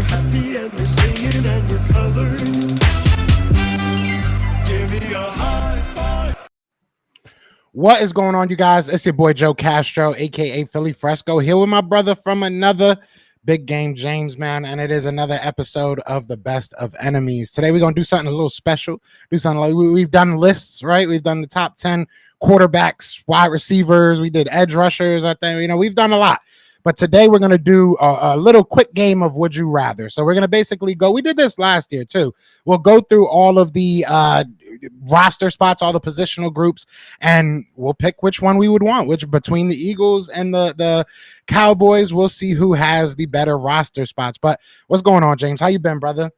happy and we're singing and we're coloring. Give me a high five. What is going on, you guys? It's your boy Joe Castro, aka Philly Fresco, here with my brother from another big game, James, man, and it is another episode of the Best of Enemies. Today we're gonna do something a little special. Do something like we've done lists, right? We've done the top 10 quarterbacks, wide receivers. We did edge rushers. I think we've done a lot. But today we're going to do a little quick game of Would You Rather. So we're going to basically go, we did this last year too. We'll go through all of the roster spots, all the positional groups, and we'll pick which one we would want, which between the Eagles and the Cowboys, we'll see who has the better roster spots. But what's going on, James? How you been, brother?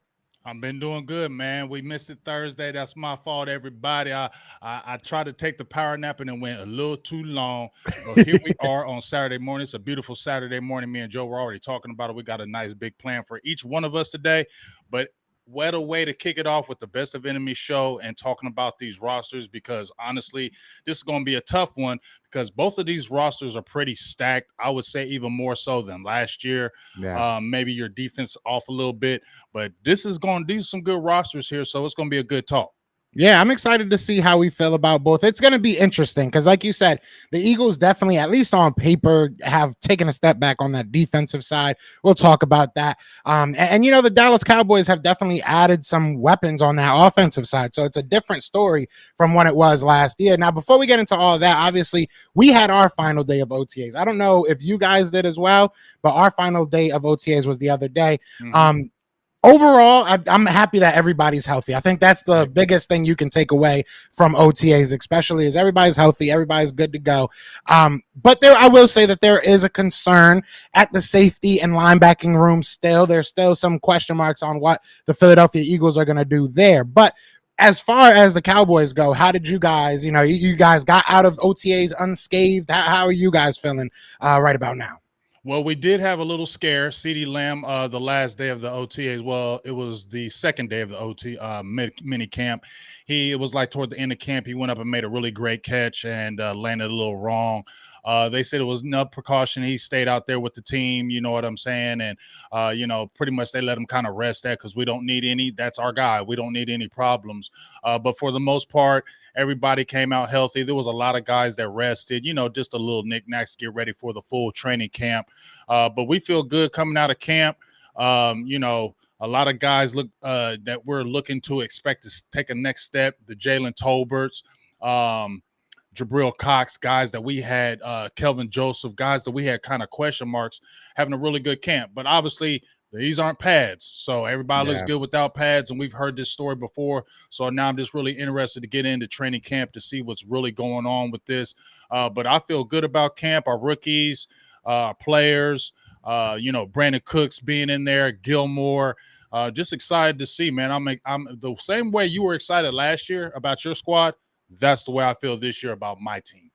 I've been doing good, man. We missed it Thursday. That's my fault, everybody. I tried to take the power nap and it went a little too long. But here we are on Saturday morning. It's a beautiful Saturday morning. Me and Joe were already talking about it. We got a nice big plan for each one of us today. But what a way to kick it off with the Best of Enemies show and talking about these rosters, because honestly, this is going to be a tough one because both of these rosters are pretty stacked. I would say even more so than last year. Yeah. Maybe your defense off a little bit, but these are some good rosters here, so it's going to be a good talk. Yeah, I'm excited to see how we feel about both. It's going to be interesting because, like you said, the Eagles definitely, at least on paper, have taken a step back on that defensive side. We'll talk about that. And the Dallas Cowboys have definitely added some weapons on that offensive side. So it's a different story from what it was last year. Now, before we get into all of that, obviously, we had our final day of OTAs. I don't know if you guys did as well, but our final day of OTAs was the other day. Mm-hmm. Overall, I'm happy that everybody's healthy. I think that's the biggest thing you can take away from OTAs, especially is everybody's healthy, everybody's good to go. But I will say that there is a concern at the safety and linebacking room still. There's still some question marks on what the Philadelphia Eagles are going to do there. But as far as the Cowboys go, how did you guys, you guys got out of OTAs unscathed? How are you guys feeling right about now? Well, we did have a little scare. CeeDee Lamb, the last day of the OTAs. Well, it was the second day of the mini camp. It was like toward the end of camp. He went up and made a really great catch and landed a little wrong. They said it was no precaution. He stayed out there with the team. You know what I'm saying? And, pretty much they let him kind of rest that because we don't need any. That's our guy. We don't need any problems. But for the most part, everybody came out healthy. There was a lot of guys that rested, just a little knickknacks to get ready for the full training camp. But we feel good coming out of camp. A lot of guys that we're looking to expect to take a next step. The Jalen Tolberts, Jabril Cox, guys that we had, Kelvin Joseph, guys that we had kind of question marks, having a really good camp. But obviously, these aren't pads, so everybody looks good without pads, and we've heard this story before. So now I'm just really interested to get into training camp to see what's really going on with this. But I feel good about camp, our rookies, our players, Brandon Cooks being in there, Gilmore. Just excited to see, man. I'm the same way you were excited last year about your squad. That's the way I feel this year about my team.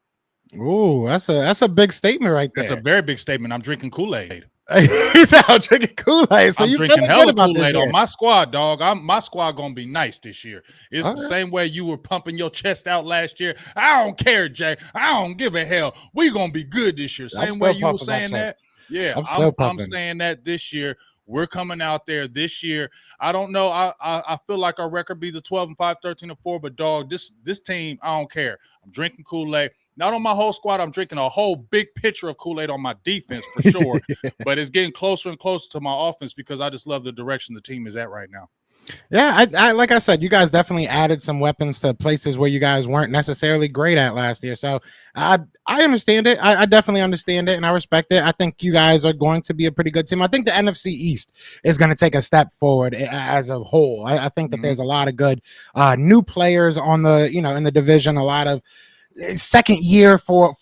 Ooh, that's a big statement right there. That's a very big statement. I'm drinking Kool-Aid. He's out drinking Kool-Aid. So I'm you drinking hella Kool-Aid on my my squad, dog. My squad gonna be nice this year. It's the same way you were pumping your chest out last year. I don't care, Jay. I don't give a hell. We gonna be good this year. Same way you were saying that. Yeah, I'm saying that this year. We're coming out there this year. I don't know. I feel like our record be the 12-5, 13-4, but dog, this team, I don't care. I'm drinking Kool-Aid. Not on my whole squad. I'm drinking a whole big pitcher of Kool-Aid on my defense for sure. But it's getting closer and closer to my offense because I just love the direction the team is at right now. Yeah, I like I said, you guys definitely added some weapons to places where you guys weren't necessarily great at last year. So I understand it. I definitely understand it, and I respect it. I think you guys are going to be a pretty good team. I think the NFC East is going to take a step forward as a whole. I think that there's a lot of good new players on the in the division. A lot of second year for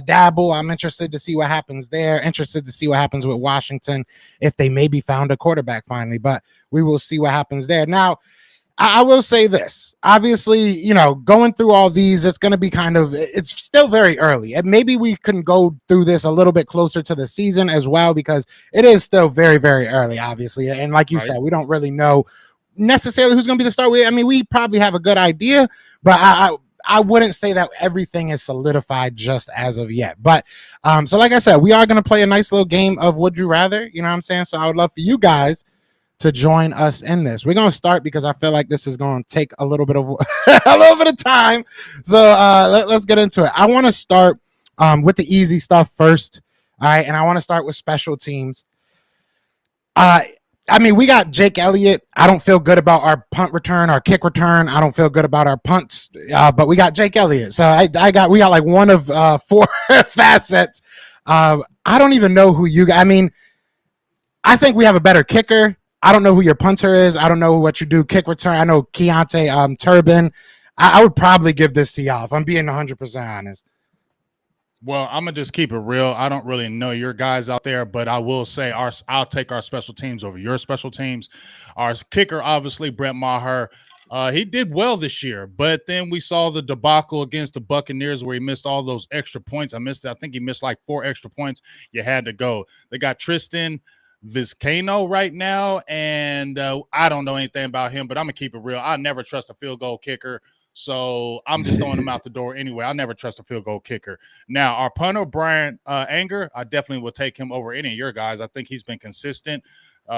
Dabble. I'm interested to see what happens there. Interested to see what happens with Washington if they maybe found a quarterback finally, but we will see what happens there. Now, I will say this, obviously, going through all these, it's going to be it's still very early, and maybe we can go through this a little bit closer to the season as well, because it is still very, very early, obviously. And like you said, we don't really know necessarily who's going to be the star. We probably have a good idea, but I wouldn't say that everything is solidified just as of yet. But so like I said, we are going to play a nice little game of Would You Rather, you know what I'm saying? So I would love for you guys to join us in this. We're going to start because I feel like this is going to take a little bit of a little bit of time. So let's get into it. I want to start with the easy stuff first. All right, and I want to start with special teams. I mean, we got Jake Elliott. I don't feel good about our punt return, our kick return. I don't feel good about our punts, but we got Jake Elliott. So we got like one of 4 facets. I don't even know who you got. I mean, I think we have a better kicker. I don't know who your punter is. I don't know what you do kick return. I know Keontae Turbin. I would probably give this to y'all if I'm being 100% honest. Well, I'm gonna just keep it real. I don't really know your guys out there, but I will say I'll take our special teams over your special teams. Our kicker, obviously, Brent Maher. He did well this year, but then we saw the debacle against the Buccaneers where he missed all those extra points. I think he missed like 4 extra points. You had to go. They got Tristan Vizcaino right now, and I don't know anything about him, but I'm gonna keep it real. I never trust a field goal kicker. So I'm just throwing him out the door anyway. I never trust a field goal kicker. Now, our punter, Brian Anger, I definitely will take him over any of your guys. I think he's been consistent.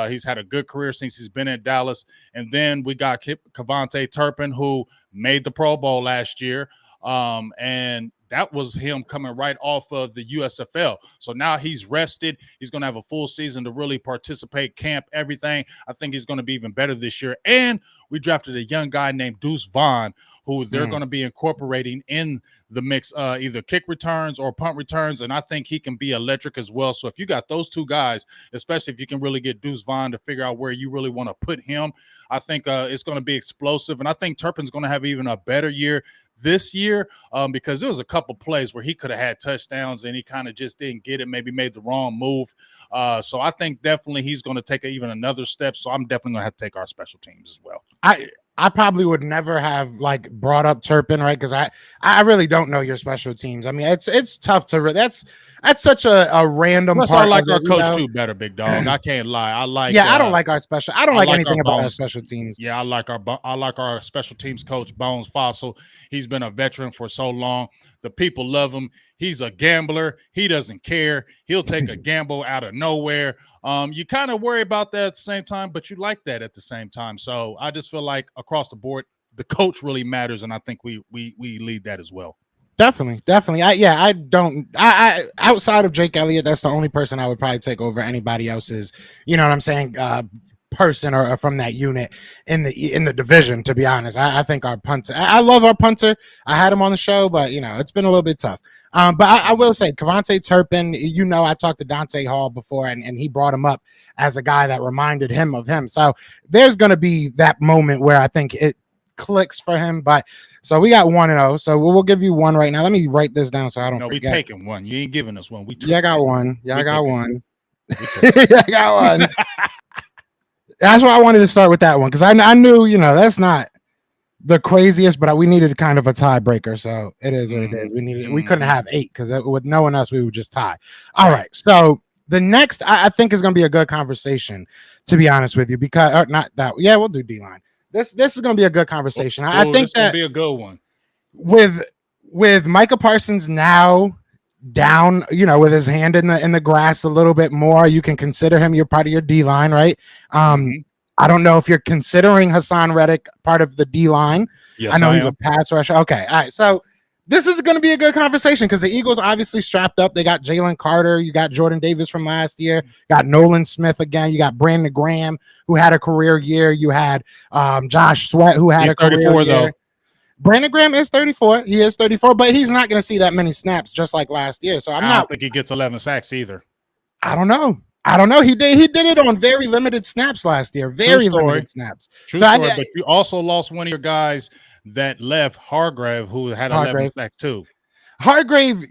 He's had a good career since he's been at Dallas. And then we got Cavante Turpin, who made the Pro Bowl last year. And that was him coming right off of the USFL. So now he's rested. He's going to have a full season to really participate, camp, everything. I think he's going to be even better this year. And we drafted a young guy named Deuce Vaughn, who they're going to be incorporating in the mix, either kick returns or punt returns. And I think he can be electric as well. So if you got those 2 guys, especially if you can really get Deuce Vaughn to figure out where you really want to put him, I think it's going to be explosive. And I think Turpin's going to have even a better year this year because there was a couple plays where he could have had touchdowns and he kind of just didn't get it, maybe made the wrong move. So I think definitely he's going to take even another step. So I'm definitely going to have to take our special teams as well. I probably would never have like brought up Turpin, right? Because I really don't know your special teams. I mean, it's tough to that's such a random Plus, part. I like our coach too better, big dog. I can't lie. I don't like our special. I don't like anything about our special teams. Yeah, I like our special teams coach, Bones Fossil. He's been a veteran for so long. The people love him. He's a gambler. He doesn't care. He'll take a gamble out of nowhere. You kind of worry about that at the same time, but you like that at the same time. So I just feel like across the board, the coach really matters, and I think we lead that as well. Definitely. I outside of Jake Elliott, that's the only person I would probably take over anybody else's, you know what I'm saying, person or from that unit in the division, to be honest. I think our punter, I love our punter. I had him on the show, but you know, it's been a little bit tough. But I will say Cavante Turpin, you know, I talked to Dante Hall before and he brought him up as a guy that reminded him of him. So there's going to be that moment where I think it clicks for him. But so we got 1-0. So we'll give you 1 right now. Let me write this down so I don't forget. We taking 1. You ain't giving us 1. I got 1. Yeah, I got 1. I got 1. That's why I wanted to start with that one, because I knew, you know, that's not the craziest, but we needed kind of a tiebreaker. So it is what it is. We couldn't have 8 because with no one else, we would just tie. All right. So the next, I think, is going to be a good conversation, to be honest with you, because or not that. Yeah, we'll do D-line. This is going to be a good conversation. I think that be a good one with Micah Parsons now down, you know, with his hand in the grass a little bit more. You can consider him your part of your D line, right? I don't know if you're considering Hassan Reddick part of the D line. Yes, I know he's a pass rusher. Okay, all right. So this is going to be a good conversation because the Eagles obviously strapped up. They got Jalen Carter. You got Jordan Davis from last year. Got Nolan Smith again. You got Brandon Graham, who had a career year. You had Josh Sweat, who had a career 34 year. though. Brandon Graham is 34. He is 34, but he's not going to see that many snaps just like last year. So I don't think he gets 11 sacks either. I don't know. He did it on very limited snaps last year. Very limited snaps. True story, but you also lost one of your guys that left, Hargrave, who had 11 sacks too. Hargrave,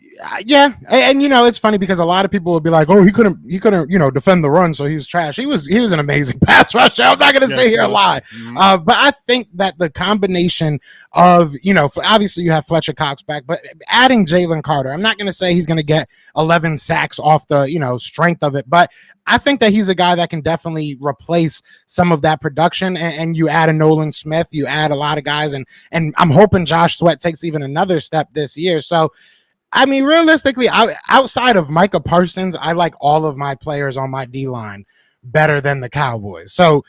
yeah, and you know it's funny because a lot of people would be like, "Oh, he couldn't, you know, defend the run, so he was trash." He was an amazing pass rusher. I'm not going to sit here and lie, but I think that the combination of, you know, obviously you have Fletcher Cox back, but adding Jalen Carter, I'm not going to say he's going to get 11 sacks off the, you know, strength of it, but I think that he's a guy that can definitely replace some of that production. And you add a Nolan Smith, you add a lot of guys, and I'm hoping Josh Sweat takes even another step this year. So, I mean, realistically, outside of Micah Parsons, I like all of my players on my D line better than the Cowboys. So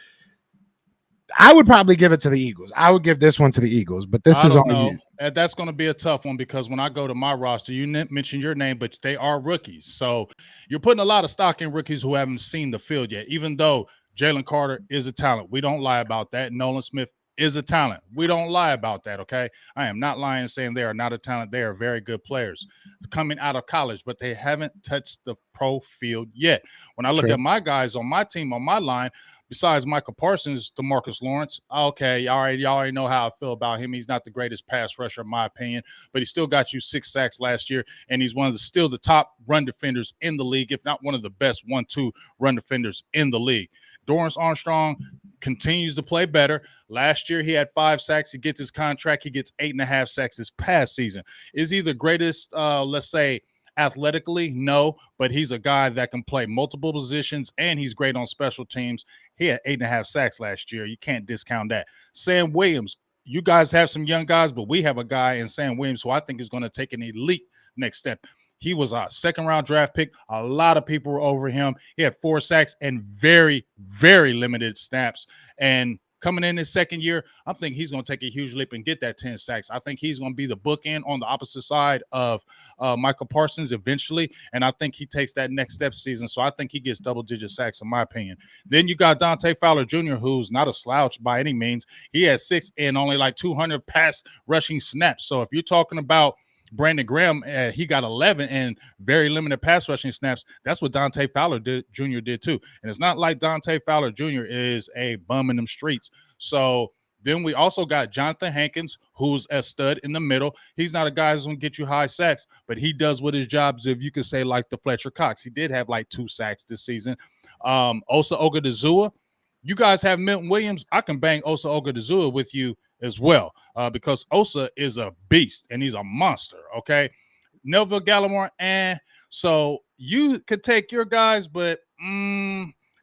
I would probably give it to the Eagles. I would give this one to the Eagles, but this I is don't on know. you. That's going to be a tough one because when I go to my roster, you mentioned your name, but they are rookies. So you're putting a lot of stock in rookies who haven't seen the field yet, even though Jalen Carter is a talent. We don't lie about that. Nolan Smith is a talent. We don't lie about that, okay? I am not lying saying they are not a talent. They are very good players coming out of college, but they haven't touched the pro field yet. When I look True. at my guys on my team, on my line, besides Micah Parsons, DeMarcus Lawrence, okay, y'all already know how I feel about him. He's not the greatest pass rusher, in my opinion, but he still got you 6 sacks last year, and he's one of still the top run defenders in the league, if not one of the best 1-2 run defenders in the league. Dorrance Armstrong continues to play better. Last year, he had 5 sacks. He gets his contract. He gets 8.5 sacks this past season. Is he the greatest, let's say, athletically? No, but he's a guy that can play multiple positions, and he's great on special teams. He had 8.5 sacks last year. You can't discount that. Sam Williams, you guys have some young guys, but we have a guy in Sam Williams who I think is going to take an elite next step. He was a second-round draft pick. A lot of people were over him. He had 4 sacks and very, very limited snaps. And coming in his second year, I think he's going to take a huge leap and get that 10 sacks. I think he's going to be the bookend on the opposite side of Michael Parsons eventually, and I think he takes that next step season. So I think he gets double-digit sacks, in my opinion. Then you got Dante Fowler Jr., who's not a slouch by any means. He has 6 and only like 200 pass rushing snaps. So if you're talking about Brandon Graham, he got 11 and very limited pass rushing snaps. That's what Dante Fowler Jr. did too. And it's not like Dante Fowler Jr. is a bum in them streets. So then we also got Jonathan Hankins, who's a stud in the middle. He's not a guy who's going to get you high sacks, but he does what his job is, if you could say, like the Fletcher Cox. He did have like 2 sacks this season. Osa Ogadazua. You guys have Milton Williams. I can bang Osa Ogadazua with you as well, because Osa is a beast and he's a monster. Okay, Melville Gallimore, so you could take your guys, but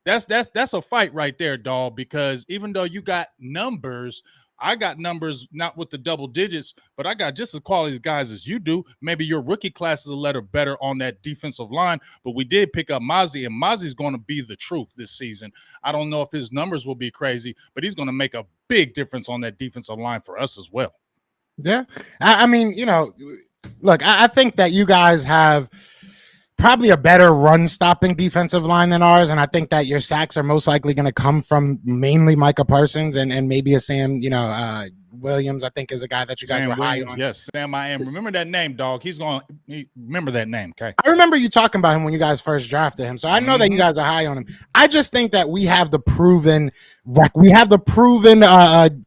that's a fight right there, dog. Because even though you got numbers, I got numbers not with the double digits, but I got just as quality guys as you do. Maybe your rookie class is a letter better on that defensive line, but we did pick up Mozzie, and Mozzie's going to be the truth this season. I don't know if his numbers will be crazy, but he's going to make a big difference on that defensive line for us as well. Yeah. I mean, look, I think that you guys have probably a better run-stopping defensive line than ours, and I think that your sacks are most likely going to come from mainly Micah Parsons and maybe a Sam, Williams, I think, is a guy that you guys Sam were Williams, high on. yes, Sam, I am. Remember that name, dog. He's going to remember that name, okay? I remember you talking about him when you guys first drafted him, so I know that you guys are high on him. I just think that we have the proven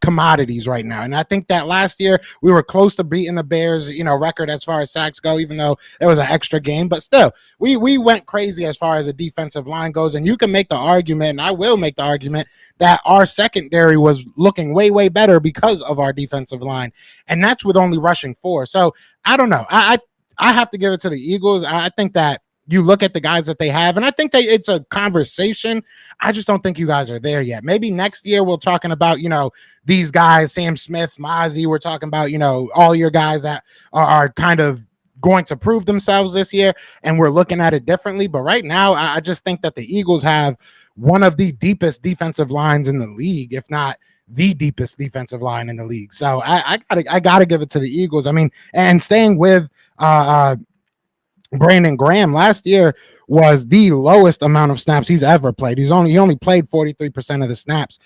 commodities right now, and I think that last year we were close to beating the Bears, record as far as sacks go, even though it was an extra game. But still, we went crazy as far as the defensive line goes, and you can make the argument, and I will make the argument, that our secondary was looking way, way better because of our defensive line, and that's with only rushing 4. So I don't know. I have to give it to the Eagles. I think that you look at the guys that they have, and I think that it's a conversation. I just don't think you guys are there yet. Maybe next year we're talking about, these guys, Sam Smith, Mozzie. We're talking about, all your guys that are kind of going to prove themselves this year, and we're looking at it differently. But right now, I just think that the Eagles have one of the deepest defensive lines in the league, if not the deepest defensive line in the league. So I gotta give it to the Eagles. I mean, and staying with Brandon Graham, last year was the lowest amount of snaps he's ever played. He only played 43% of the snaps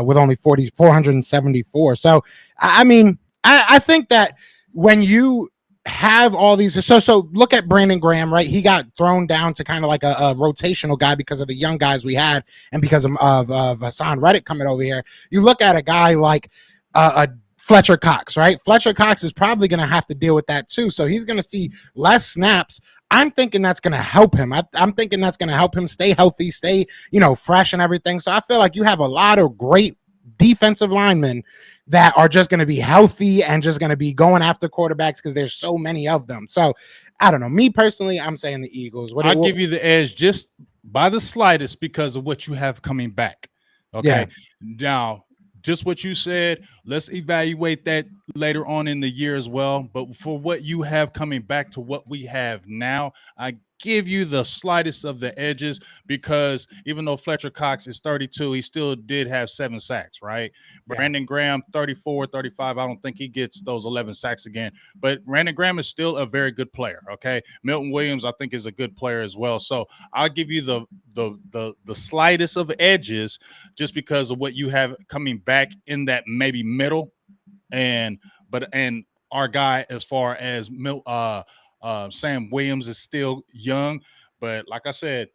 with only 474. So I mean, I think that when you have all these, so look at Brandon Graham, right? He got thrown down to kind of like a rotational guy because of the young guys we had and because of Hassan Reddick coming over here. You look at a guy like a Fletcher Cox, right? Fletcher Cox is probably going to have to deal with that too. So he's going to see less snaps. I'm thinking that's going to help him. I'm thinking that's going to help him stay healthy, stay, fresh and everything. So I feel like you have a lot of great defensive linemen that are just going to be healthy and just going to be going after quarterbacks because there's so many of them. So I don't know. Me personally, I'm saying the Eagles. I'll give you the edge just by the slightest because of what you have coming back. Okay. Yeah. Now, just what you said, let's evaluate that later on in the year as well. But for what you have coming back to what we have now, I give you the slightest of the edges because even though Fletcher Cox is 32, he still did have 7 sacks, right? Yeah. Brandon Graham, 34, 35. I don't think he gets those 11 sacks again. But Brandon Graham is still a very good player, okay? Milton Williams, I think, is a good player as well. So I'll give you the slightest of edges just because of what you have coming back in that maybe middle. And our guy as far as Sam Williams is still young, but like I said,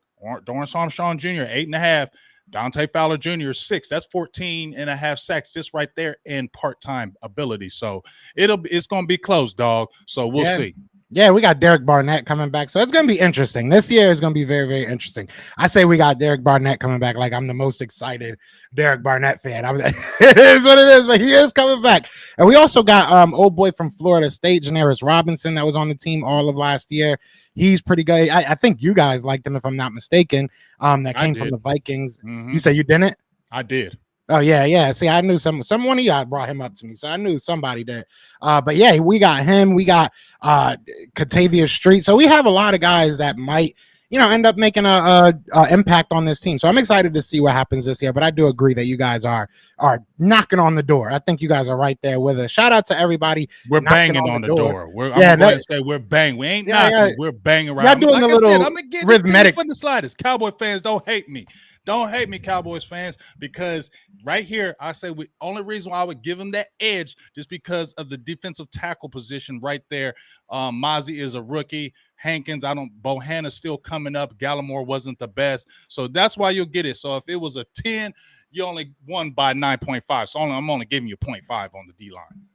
Dorrance Armstrong Jr. 8.5, Dante Fowler Jr. 6. That's 14.5 sacks just right there in part-time ability. So it's gonna be close, dog. So we'll see. Yeah, we got Derek Barnett coming back. So it's going to be interesting. This year is going to be very, very interesting. I say we got Derek Barnett coming back like I'm the most excited Derek Barnett fan. It is what it is, but he is coming back. And we also got old boy from Florida State, Janaris Robinson, that was on the team all of last year. He's pretty good. I think you guys liked him, if I'm not mistaken. That came from the Vikings. Mm-hmm. You say you didn't? I did. Oh, yeah. See, I knew someone of y'all brought him up to me, so I knew somebody did. But yeah, we got him. We got Katavius Street. So we have a lot of guys that might, end up making a impact on this team. So I'm excited to see what happens this year. But I do agree that you guys are knocking on the door. I think you guys are right there with us. Shout out to everybody. We're banging on the door. I'm going to say we're banging. We ain't knocking. Yeah. We're banging around. Y'all doing a little I'm gonna get rhythmic from the sliders. Cowboy fans, don't hate me. Don't hate me, Cowboys fans, because right here, I say the only reason why I would give him that edge just because of the defensive tackle position right there. Mozzie is a rookie. Hankins, Bohanna's still coming up. Gallimore wasn't the best. So that's why you'll get it. So if it was a 10, you only won by 9.5. So I'm only giving you 0.5 on the D-line.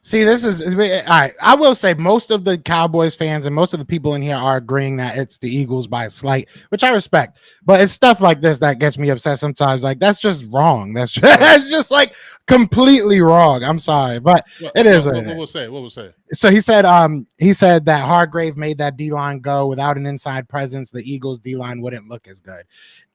See, this is all right. I will say most of the Cowboys fans and most of the people in here are agreeing that it's the Eagles by a slight, which I respect. But it's stuff like this that gets me upset sometimes. Like, that's just wrong. That's just like completely wrong. I'm sorry, but it is. What we'll say. So he said that Hargrave made that D-line go. Without an inside presence, the Eagles D-line wouldn't look as good.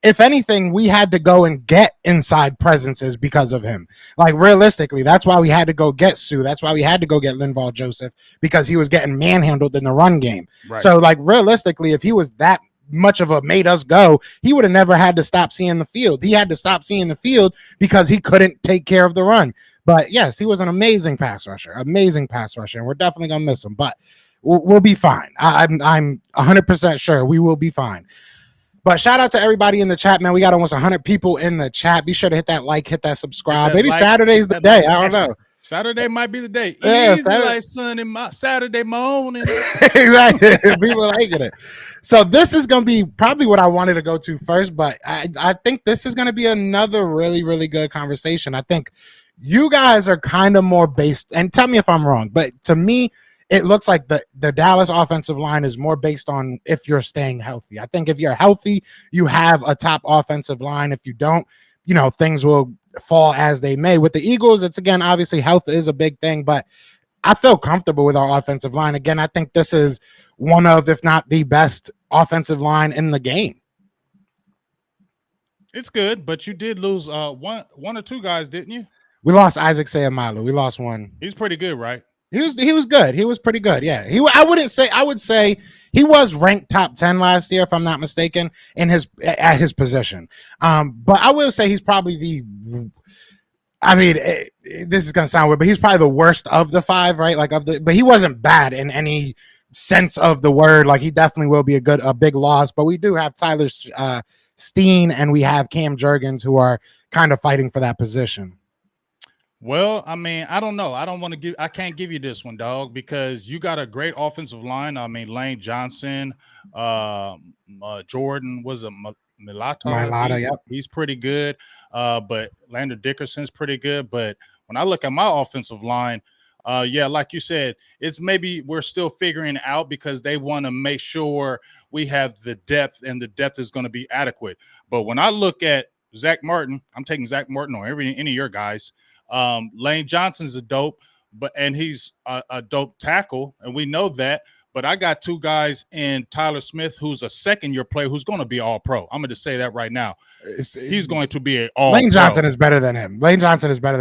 If anything, we had to go and get inside presences because of him. Like, realistically, that's why we had to go get Sue. That's why we had to go get Linval Joseph, because he was getting manhandled in the run game. Right. So, like, realistically, if he was that much of a made us go, he would have never had to stop seeing the field. He had to stop seeing the field because he couldn't take care of the run. But yes, he was an amazing pass rusher, and we're definitely gonna miss him. But we'll be fine. I'm 100% sure we will be fine. But shout out to everybody in the chat, man. We got almost 100 people in the chat. Be sure to hit that like, hit that subscribe. Maybe Saturday's the day. I don't know. Saturday might be the day. Yeah, easy like Saturday morning. Exactly. People are liking it. So this is going to be probably what I wanted to go to first, but I think this is going to be another really, really good conversation. I think you guys are kind of more based, and tell me if I'm wrong, but to me, it looks like the Dallas offensive line is more based on if you're staying healthy. I think if you're healthy, you have a top offensive line. If you don't, things will fall as they may. With the Eagles, it's, again, obviously health is a big thing, but I feel comfortable with our offensive line. Again, I think this is one of, if not the best offensive line in the game. It's good, but you did lose one or two guys, didn't you? We lost Isaac Seumalo. We lost one. He's pretty good, right? He was good. He was pretty good. Yeah. I would say he was ranked top 10 last year, if I'm not mistaken, at his position. But I will say he's probably this is gonna sound weird, but he's probably the worst of the 5, right? But he wasn't bad in any sense of the word. Like, he definitely will be a big loss. But we do have Tyler Steen and we have Cam Jurgens, who are kind of fighting for that position. Well, I mean, I don't know. I can't give you this one, dog, because you got a great offensive line. I mean, Lane Johnson, Jordan was a Milata. Yep. He's pretty good. But Lander Dickerson's pretty good. But when I look at my offensive line, like you said, it's maybe we're still figuring out because they want to make sure we have the depth, and the depth is going to be adequate. But when I look at Zach Martin, I'm taking Zach Martin or any of your guys. Lane Johnson's a dope, and he's a dope tackle, and we know that. But I got two guys in Tyler Smith, who's a second-year player, who's going to be all-pro. I'm going to say that right now. He's going to be an all-pro. Lane Johnson is better than him. Lane Johnson is better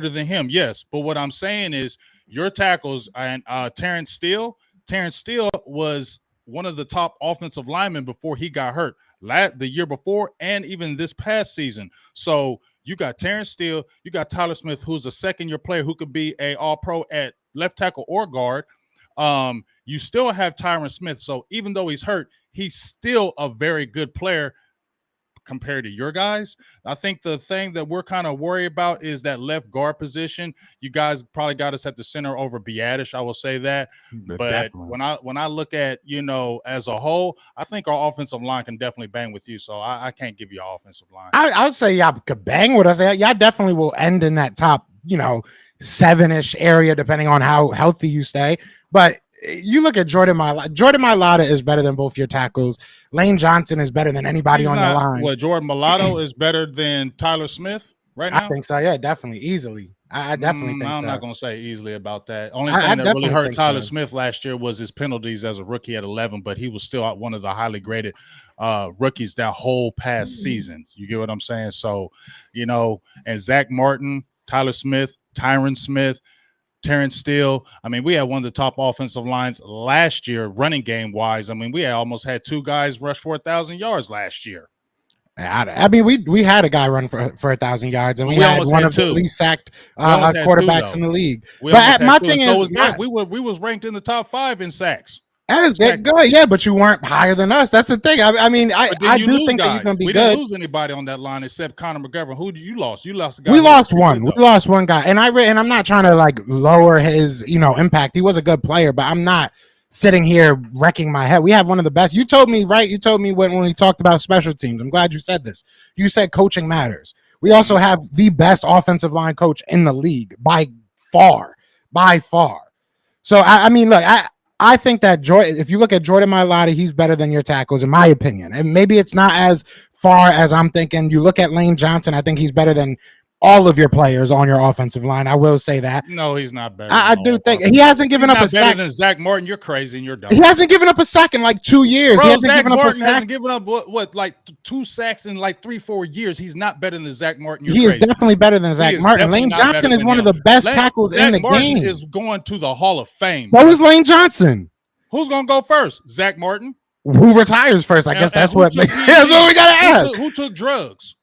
than him, yes. But what I'm saying is your tackles and Terrence Steele. Terrence Steele was one of the top offensive linemen before he got hurt the year before and even this past season. So you got Terrence Steele, you got Tyler Smith, who's a second-year player who could be a all-pro at left tackle or guard. You still have Tyron Smith. So even though he's hurt, he's still a very good player compared to your guys. I think the thing that we're kind of worried about is that left guard position. You guys probably got us at the center over Biadish, I will say that. But Definitely. when I look at, as a whole, I think our offensive line can definitely bang with you. So I can't give you an offensive line. I would say y'all could bang with us. Y'all definitely will end in that top, 7-ish area, depending on how healthy you stay. But you look at Jordan Mailata. Jordan Mailata is better than both your tackles. Lane Johnson is better than anybody on your line. What, Jordan Mailata is better than Tyler Smith right now? I think so. Yeah, definitely, easily. I definitely think I'm so. not going to say easily about that. Only thing that really hurt Tyler Smith last year was his penalties as a rookie at 11, but he was still one of the highly graded rookies that whole past season. You get what I'm saying? So, and Zach Martin, Tyler Smith, Tyron Smith, Terrence Steele. I mean, we had one of the top offensive lines last year, running game wise. I mean, we almost had 2 guys rush for 1,000 yards last year. I mean, we had a guy run for 1,000 yards, and we had one of the least sacked quarterbacks in the league. But my thing is, we was ranked in the top 5 in sacks. That's good, yeah, but you weren't higher than us. That's the thing. I mean, I do think that you're going to be good. We didn't lose anybody on that line except Connor McGovern. Who did you lost? You lost a guy. We lost one. We lost one guy, and I'm not trying to lower his impact. He was a good player, but I'm not sitting here wrecking my head. We have one of the best. You told me, right? You told me when we talked about special teams. I'm glad you said this. You said coaching matters. We also have the best offensive line coach in the league by far. So I mean, look, I think that if you look at Jordan Mailata, he's better than your tackles, in my opinion. And maybe it's not as far as I'm thinking. You look at Lane Johnson, I think he's better than all of your players on your offensive line. I will say that. No, he's not better. I do think he hasn't given up a sack. Better than Zach Martin. You're crazy and you're dumb. He hasn't given up a sack in 2 years. Bro, he hasn't Zach given up Martin hasn't given up what 2 sacks in 3-4 years. He's not better than Zach Martin. He is definitely better than Zach Martin. Lane Johnson is one of the best tackles in the game. Zach Martin is going to the Hall of Fame. So is Lane Johnson. Who's gonna go first? Zach Martin. Who retires first? I guess that's what we gotta ask. Who took drugs?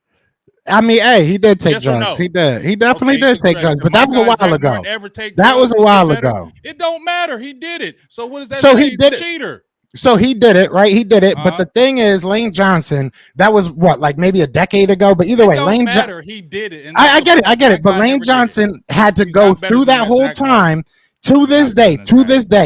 I mean, hey, he did take drugs. No? He did. He definitely did take drugs, but that was a while ago. That was a while ago. It don't matter. He did it. So what does that so say? He did it. Cheater. So he did it, right? He did it. But the thing is, Lane Johnson, that was maybe a decade ago. But either way, Lane Johnson, he did it. I get it. But Lane Johnson had to go through that whole time. To this day,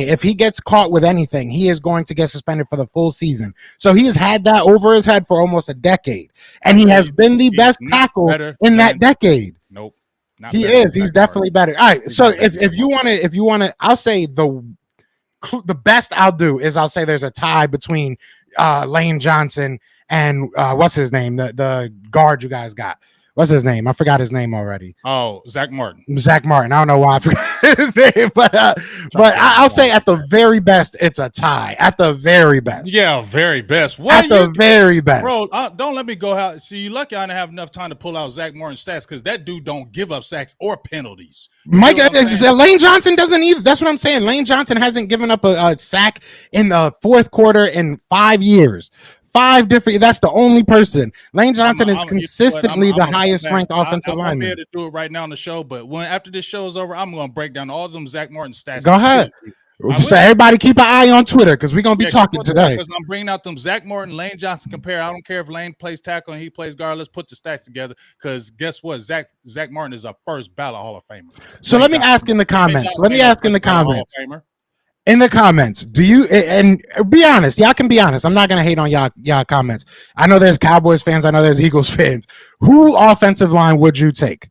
if he gets caught with anything, he is going to get suspended for the full season. So he has had that over his head for almost a decade, and he has been the best tackle in that decade. Nope, he is. He's definitely better. All right. So if you want to, I'll say the best I'll do is I'll say there's a tie between Lane Johnson and what's his name, the guard you guys got. What's his name? I forgot his name already. Oh, Zach Martin. Zach Martin. I don't know why I forgot his name, but I'll say at the very best, it's a tie. At the very best. Yeah, very best. At the very best. Bro, don't let me go out. See, you lucky I didn't have enough time to pull out Zach Martin's stats because that dude don't give up sacks or penalties. Micah, Lane Johnson doesn't either. That's what I'm saying. Lane Johnson hasn't given up a sack in the fourth quarter in 5 years. 5 different. That's the only person. Lane Johnson is consistently the highest ranked offensive lineman. I'm able to do it right now on the show, but after this show is over, I'm going to break down all of them Zach Martin stats. Go ahead. So everybody keep an eye on Twitter because we're going to be talking today. Because I'm bringing out them Zach Martin, Lane Johnson compare. I don't care if Lane plays tackle and he plays guard. Let's put the stats together because guess what? Zach Martin is a first ballot Hall of Famer. So let me ask in the comments. In the comments, do you and be honest? Y'all can be honest. I'm not gonna hate on y'all comments. I know there's Cowboys fans. I know there's Eagles fans. Who offensive line would you take?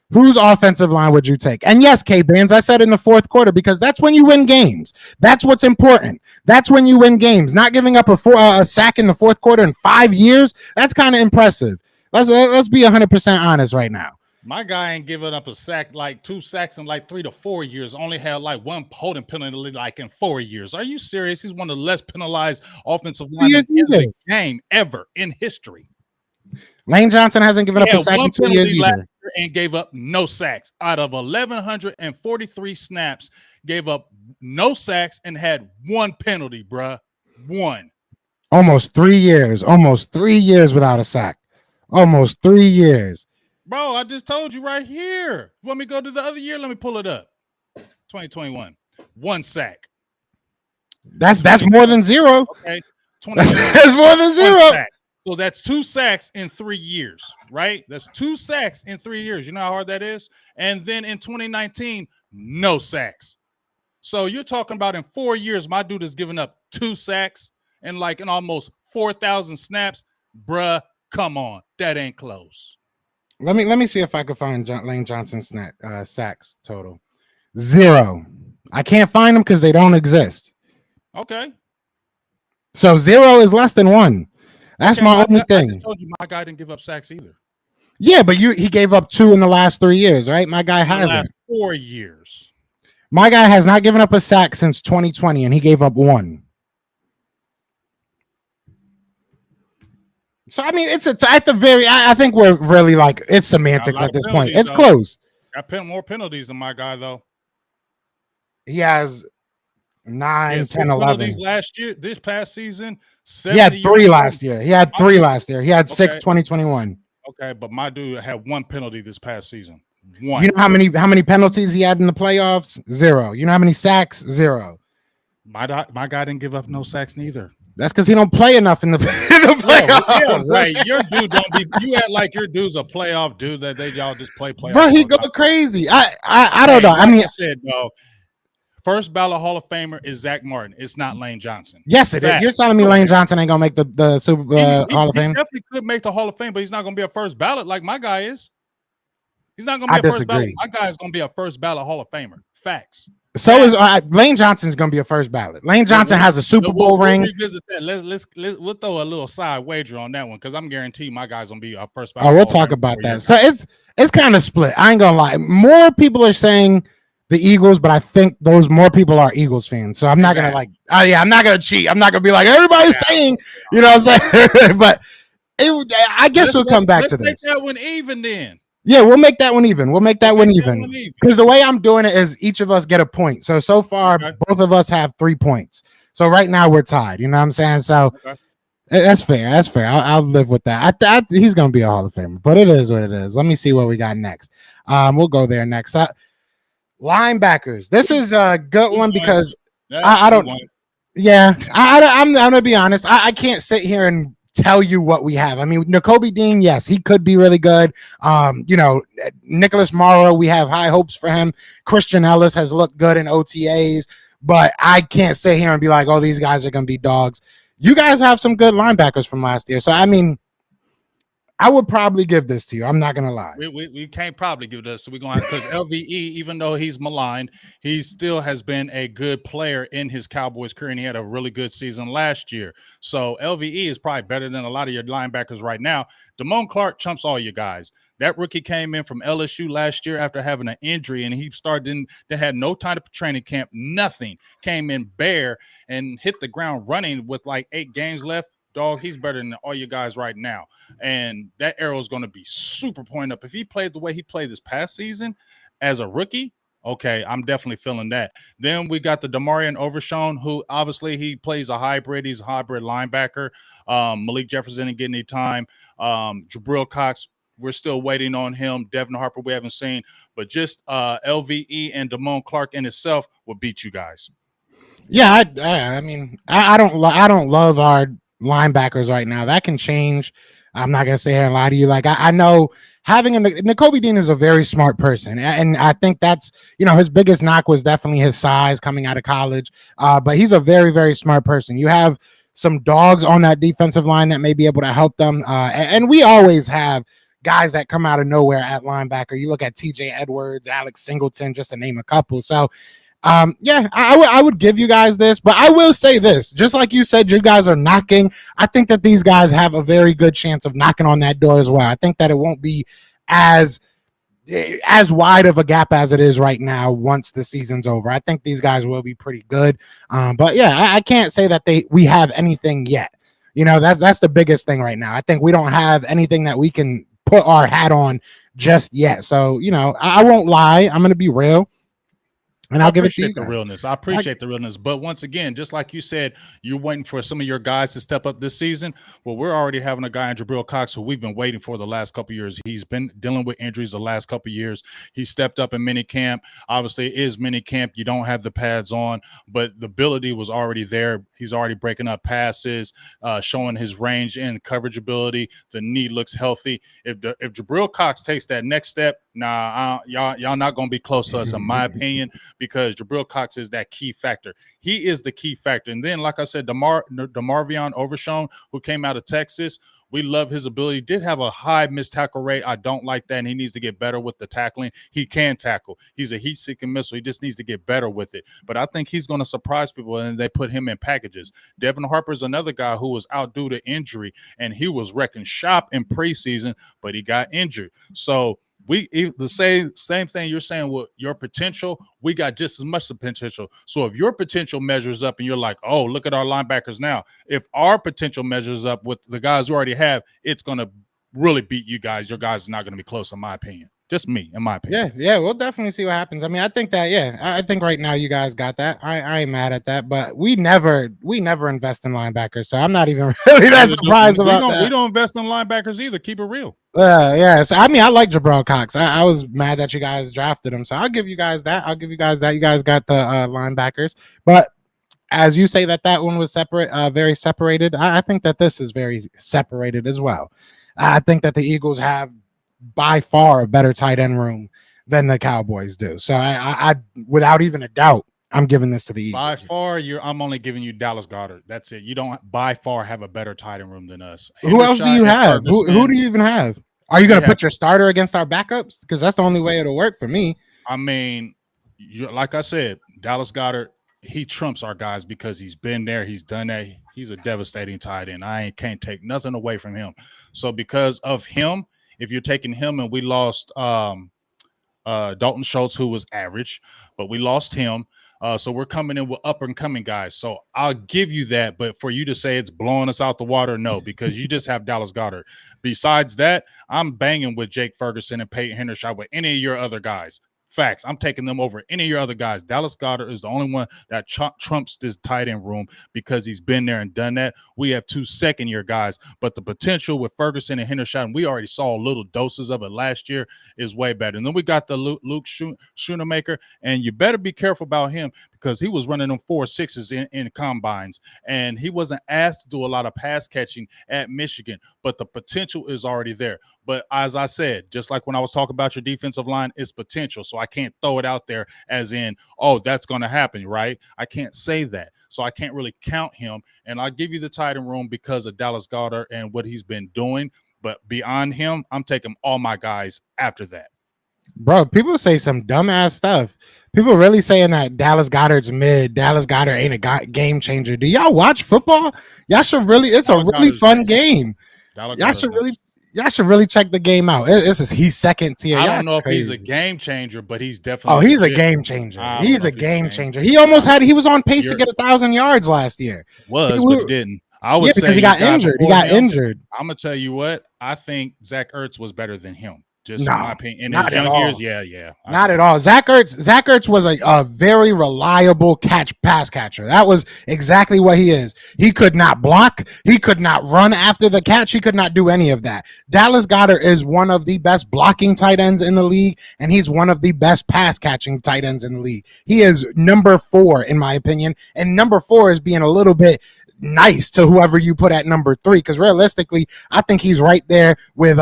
Whose offensive line would you take? And yes, K-Bands, I said in the fourth quarter because that's when you win games. That's what's important. That's when you win games. Not giving up a sack in the fourth quarter in 5 years. That's kind of impressive. Let's be 100% honest right now. My guy ain't giving up a sack, 2 sacks in 3 to 4 years. Only had 1 holding penalty in 4 years. Are you serious? He's one of the less penalized offensive linemen in the game ever in history. Lane Johnson hasn't given up a sack in 2 years either. And gave up no sacks. Out of 1,143 snaps, gave up no sacks and had 1 penalty, bruh. One. Almost 3 years. Almost 3 years without a sack. Almost 3 years. Bro, I just told you right here. You want me to go to the other year? Let me pull it up. 2021. 1 sack. That's more than zero. Okay. That's more than zero. So that's 2 sacks in 3 years, right? That's 2 sacks in 3 years. You know how hard that is? And then in 2019, no sacks. So you're talking about in 4 years, my dude has given up 2 sacks and like in almost 4,000 snaps. Bruh, come on. That ain't close. Let me see if I can find Lane Johnson's sacks total. 0. I can't find them because they don't exist. Okay. So 0 is less than 1. That's Okay, my only thing. I just told you my guy didn't give up sacks either. Yeah, but he gave up 2 in the last 3 years, right? My guy hasn't. The last 4 years. My guy has not given up a sack since 2020, and he gave up 1. So I mean, it's at the very. I think we're really like it's semantics at this point. It's close. Got more penalties than my guy though. He has 9, 10, 11 last year. This past season, he had 3 last year. He had 3 last year. He had 6 2021. Okay, but my dude had 1 penalty this past season. 1. You know how many penalties he had in the playoffs? 0. You know how many sacks? 0. My guy didn't give up no sacks neither. That's because he don't play enough in the playoffs. Yeah, right. Your dude don't be. You act like your dude's a playoff dude that y'all just play playoff. Bro, he go crazy. I don't know. Like I mean, I said though, first ballot Hall of Famer is Zach Martin. It's not Lane Johnson. Yes, it is. You're telling me Lane Johnson ain't gonna make the Super Hall of Fame? He definitely could make the Hall of Fame, but he's not gonna be a first ballot like my guy is. He's not gonna be a first ballot. My guy is gonna be a first ballot Hall of Famer. Facts. So is Lane Johnson's going to be a first ballot. Lane Johnson has a Super Bowl ring. Revisit that. We'll throw a little side wager on that one because I'm guaranteed my guy's going to be a first ballot. Oh, we'll talk about that. So it's kind of split. I ain't going to lie. More people are saying the Eagles, but I think those more people are Eagles fans. So I'm not going to I'm not going to cheat. I'm not going to be like everybody's saying, you know what I'm saying? But I guess we'll come back to this. Let's make that one even then. Yeah, we'll make that one even. We'll make that one even. Because the way I'm doing it is each of us get a point. So far, both of us have 3 points. So right now we're tied. You know what I'm saying? So that's fair. That's fair. I'll live with that. He's going to be a Hall of Famer, but it is what it is. Let me see what we got next. We'll go there next. Linebackers. This is a good one because I don't. Yeah, I'm going to be honest. I can't sit here and tell you what we have. I mean, Nakobe Dean, yes, he could be really good. Nicholas Morrow, we have high hopes for him. Christian Ellis has looked good in OTAs, but I can't sit here and be like, oh, these guys are going to be dogs. You guys have some good linebackers from last year. So, I mean, I would probably give this to you. I'm not going to lie. We can't probably give this. So we're going to, because LVE, even though he's maligned, he still has been a good player in his Cowboys career, and he had a really good season last year. So LVE is probably better than a lot of your linebackers right now. Damone Clark chumps all you guys. That rookie came in from LSU last year after having an injury, and he they had no time to training camp, nothing. Came in bare and hit the ground running with like 8 games left. Dog, he's better than all you guys right now. And that arrow is going to be super pointed up. If he played the way he played this past season as a rookie, okay, I'm definitely feeling that. Then we got the Demarion Overshown, who obviously he plays a hybrid. He's a hybrid linebacker. Malik Jefferson didn't get any time. Jabril Cox, we're still waiting on him. Devin Harper, we haven't seen. But just LVE and Damone Clark in itself will beat you guys. Yeah, I mean, I don't love our linebackers right now. That can change. I'm not gonna sit here and lie to you. Like I know having Nakobe Dean is a very smart person, and I think that's his biggest knock was definitely his size coming out of college. But he's a very, very smart person. You have some dogs on that defensive line that may be able to help them, and we always have guys that come out of nowhere at linebacker. You look at TJ Edwards, Alex Singleton, just to name a couple. So I would give you guys this, but I will say this, just like you said, you guys are knocking. I think that these guys have a very good chance of knocking on that door as well. I think that it won't be as wide of a gap as it is right now once the season's over. I think these guys will be pretty good. But yeah, I can't say that we have anything yet. That's the biggest thing right now. I think we don't have anything that we can put our hat on just yet. So, I won't lie. I'm going to be real. And I I'll give it to you appreciate the guys. realness. I appreciate the realness. But once again, just like you said, you're waiting for some of your guys to step up this season. Well, we're already having a guy in Jabril Cox who we've been waiting for the last couple of years. He's been dealing with injuries the last couple of years. He stepped up in mini camp. Obviously, it is mini camp. You don't have the pads on, but the ability was already there. He's already breaking up passes, showing his range and coverage ability. The knee looks healthy. If Jabril Cox takes that next step, y'all not going to be close to us, in my opinion, because Jabril Cox is that key factor. He is the key factor. And then, like I said, DeMarvion Overshown, who came out of Texas, we love his ability. Did have a high missed tackle rate. I don't like that, and he needs to get better with the tackling. He can tackle. He's a heat-seeking missile. He just needs to get better with it. But I think he's going to surprise people, and they put him in packages. Devin Harper is another guy who was out due to injury, and he was wrecking shop in preseason, but he got injured. So the same thing you're saying with your potential, we got just as much potential. So if your potential measures up and you're like, oh, look at our linebackers now. If our potential measures up with the guys we already have, it's going to really beat you guys. Your guys are not going to be close, in my opinion. Just me, in my opinion. Yeah, we'll definitely see what happens. I mean, I think that, I think right now you guys got that. I ain't mad at that, but we never invest in linebackers, so I'm not even really that surprised about that. We don't invest in linebackers either. Keep it real. Yeah. So I mean, I like Jabril Cox. I was mad that you guys drafted him, so I'll give you guys that. You guys got the linebackers, but as you say that one was separate, very separated. I think that this is very separated as well. I think that the Eagles have by far a better tight end room than the Cowboys do. So I without even a doubt, I'm giving this to the Eagles. By far, I'm only giving you Dallas Goedert. That's it. You don't by far have a better tight end room than us. Who else do you have? Who do you even have? Are you going to put your starter against our backups? Because that's the only way it'll work for me. I mean, like I said, Dallas Goedert, he trumps our guys because he's been there. He's done that. He's a devastating tight end. Can't take nothing away from him. So because of him, if you're taking him, and we lost Dalton Schultz, who was average, but we lost him. So we're coming in with up and coming guys. So I'll give you that. But for you to say it's blowing us out the water, no, because you just have Dallas Goedert. Besides that, I'm banging with Jake Ferguson and Peyton Hendershot with any of your other guys. Facts. I'm taking them over any of your other guys. Dallas Goedert is the only one that trumps this tight end room because he's been there and done that. We have 2 second-year guys, but the potential with Ferguson and Hendershot, and we already saw little doses of it last year, is way better. And then we got the Luke Schoonemaker, and you better be careful about him because he was running them 4.6s in combines, and he wasn't asked to do a lot of pass catching at Michigan, but the potential is already there. But as I said, just like when I was talking about your defensive line, it's potential. So I can't throw it out there as in, oh, that's going to happen, right? I can't say that. So I can't really count him. And I'll give you the tight end room because of Dallas Goedert and what he's been doing. But beyond him, I'm taking all my guys after that. Bro, people say some dumbass stuff. People really saying that Dallas Goedert's mid. Dallas Goedert ain't a game changer. Do y'all watch football? Y'all should really. It's a really fun game. Y'all should really check the game out. He's second tier. I don't know if he's a game changer, but he's definitely. Oh, he's a game changer. He's a game changer. He almost had. He was on pace to get 1,000 yards last year. But he didn't. I would say because he got injured. I'm gonna tell you what. I think Zach Ertz was better than him. Just no, in my opinion. In his young years, yeah. Not at all. Zach Ertz was a very reliable pass catcher. That was exactly what he is. He could not block. He could not run after the catch. He could not do any of that. Dallas Goedert is one of the best blocking tight ends in the league, and he's one of the best pass catching tight ends in the league. He is number 4, in my opinion, and number 4 is being a little bit nice to whoever you put at number 3, because realistically, I think he's right there with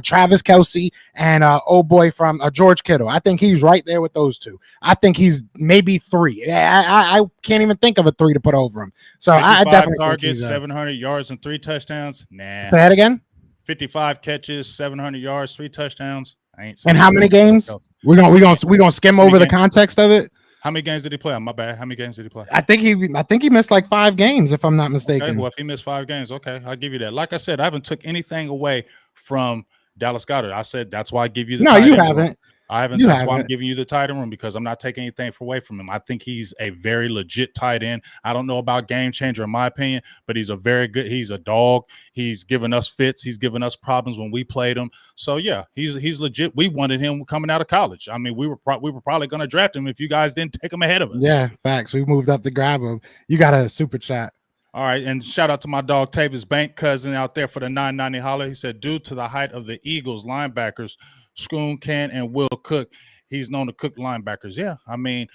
Travis Kelce and old boy from George Kittle. I think he's right there with those two. I think he's maybe 3. I can't even think of a 3 to put over him. So I definitely targets, 700 yards and 3 touchdowns. Nah. Say that again. 55 catches, 700 yards, 3 touchdowns. And how many games? We're gonna skim over the context of it. How many games did he play? My bad. How many games did he play? I think he missed like 5 games, if I'm not mistaken. Okay, well, if he missed 5 games, okay, I'll give you that. Like I said, I haven't took anything away from Dallas Goedert. I said that's why I give you the. No, you haven't. I haven't. You That's why I'm haven't. giving you the tight end room, because I'm not taking anything away from him. I think he's a very legit tight end. I don't know about game changer in my opinion, but he's a very good. He's a dog. He's given us fits. He's given us problems when we played him. So yeah, he's legit. We wanted him coming out of college. I mean, we were probably going to draft him if you guys didn't take him ahead of us. Yeah, facts. We moved up to grab him. You got a super chat. All right, and shout out to my dog Tavis Bank cousin out there for the 990 holler. He said, due to the height of the Eagles linebackers, Schoon, Can, and Will Cook, he's known to cook linebackers. Yeah, I mean,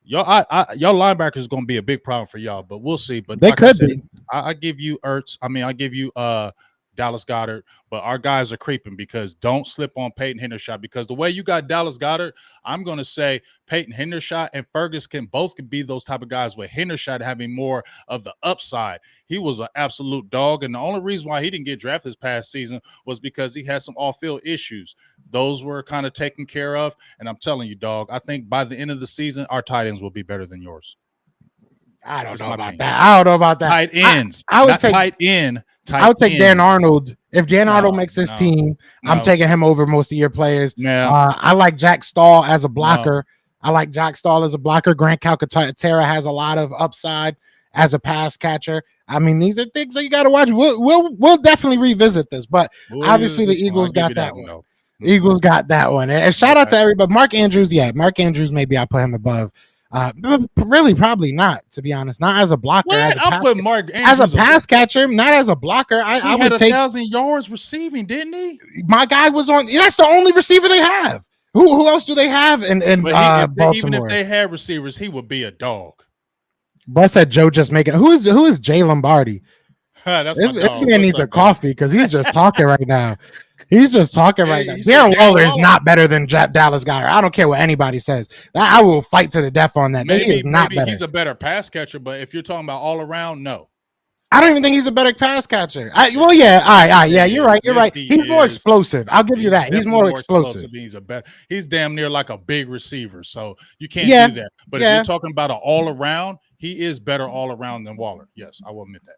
y'all linebackers is going to be a big problem for y'all, but we'll see. But They like could I said, be. I give you Ertz. I mean, I give you Dallas Goedert, but our guys are creeping, because don't slip on Peyton Hendershot, because the way you got Dallas Goedert, I'm going to say Peyton Hendershot and Fergus can be those type of guys, with Hendershot having more of the upside. He was an absolute dog, and the only reason why he didn't get drafted this past season was because he had some off-field issues. Those were kind of taken care of, and I'm telling you, dog, I think by the end of the season, our tight ends will be better than yours. I don't Just know my about opinion. that. I don't know about that. Tight ends. I would not take tight end. I would take Dan Arnold. If Dan Arnold No, makes this no, team, I'm no. taking him over most of your players. Yeah. I like Jack Stahl as a blocker. I like Jack Stahl as a blocker. Grant Calcaterra has a lot of upside as a pass catcher. I mean, these are things that you got to watch. We'll definitely revisit this, but obviously the Eagles got that one. Eagles got that one. And shout out to everybody. Mark Andrews, Mark Andrews, maybe I'll put him above. But really, probably not, to be honest. Not as a blocker. I'll put Mark Andrews as a pass catcher, not as a blocker. I would would take take 1,000 yards receiving, didn't he? my guy was on. That's the only receiver they have. Who else do they have in Baltimore? Even if they had receivers, he would be a dog. But said Joe just making. Who is Jay Lombardi? This man needs a coffee because he's just talking right now. He's just talking right now. Darren Waller is not better than Dallas Goedert. I don't care what anybody says. I will fight to the death on that. Maybe he's a better pass catcher, but if you're talking about all around, no. I don't even think he's a better pass catcher. All right, yeah, you're right. You're right. He's more explosive. I'll give you that. He's more explosive. He's damn near like a big receiver, so you can't do that. But if you're talking about an all around, he is better all around than Waller. Yes, I will admit that.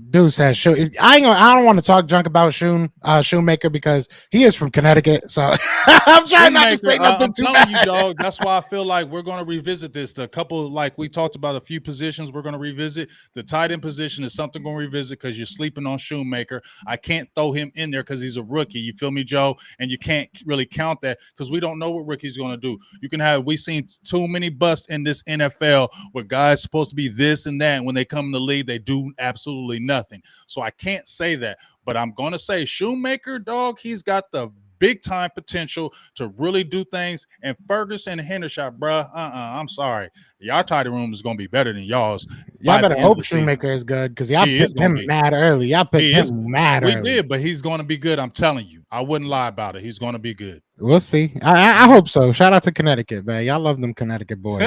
Dude says I don't want to talk junk about Shoemaker because he is from Connecticut. So I'm trying not to say nothing I'm too telling bad. you, dog. That's why I feel like we're going to revisit this. The couple, like we talked about, a few positions we're going to revisit. The tight end position is something we're going to revisit because you're sleeping on Shoemaker. I can't throw him in there because he's a rookie. You feel me, Joe? And you can't really count that because we don't know what rookie's going to do. We've seen too many busts in this NFL where guys supposed to be this and that, and when they come in the league, they do absolutely nothing. So I can't say that, but I'm going to say Shoemaker, dog, he's got the big time potential to really do things. And Ferguson and Hendershot, bruh, I'm sorry. Y'all tight room is going to be better than y'all's. Y'all better hope Shoemaker is good because y'all picked him mad early. Y'all picked him mad early. We did, but he's going to be good. I'm telling you. I wouldn't lie about it. He's going to be good. We'll see. I hope so. Shout out to Connecticut, man. Y'all love them Connecticut boys.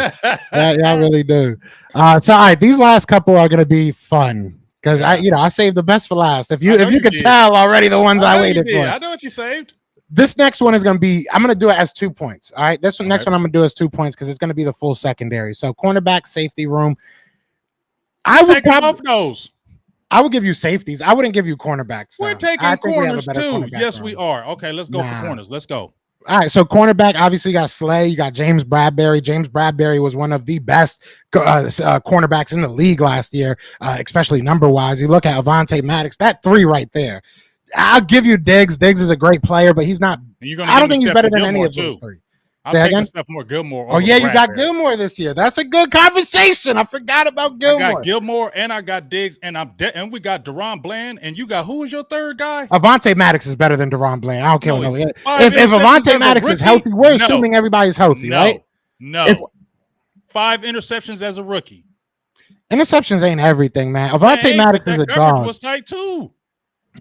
Y'all really do. So, all right, these last couple are going to be fun. Because I saved the best for last. If you could tell already the ones I waited for. I know what you saved. This next one is going to be, I'm going to do it as 2 points. All right. Next one I'm going to do as 2 points because it's going to be the full secondary. So cornerback, safety room. I would give you safeties. I wouldn't give you cornerbacks. We're taking corners too. Yes, we are. Okay, let's go for corners. Let's go. All right, so cornerback, obviously you got Slay, you got James Bradbury. James Bradbury was one of the best cornerbacks in the league last year, especially number-wise. You look at Avonte Maddox, that three right there. I'll give you Diggs. Diggs is a great player, but he's not – I don't think he's better than any of those three. I'm taking Stephon Gilmore. Oh, yeah, you got Gilmore this year. That's a good conversation. I forgot about Gilmore. I got Gilmore, and I got Diggs, and we got Deron Bland, and you got – who is your third guy? Avonte Maddox is better than Deron Bland. I don't care what. If Avonte Maddox is healthy, we're assuming everybody's healthy, right? No. 5 interceptions as a rookie. Interceptions ain't everything, man. Avonte Maddox is a dog. Was tight too.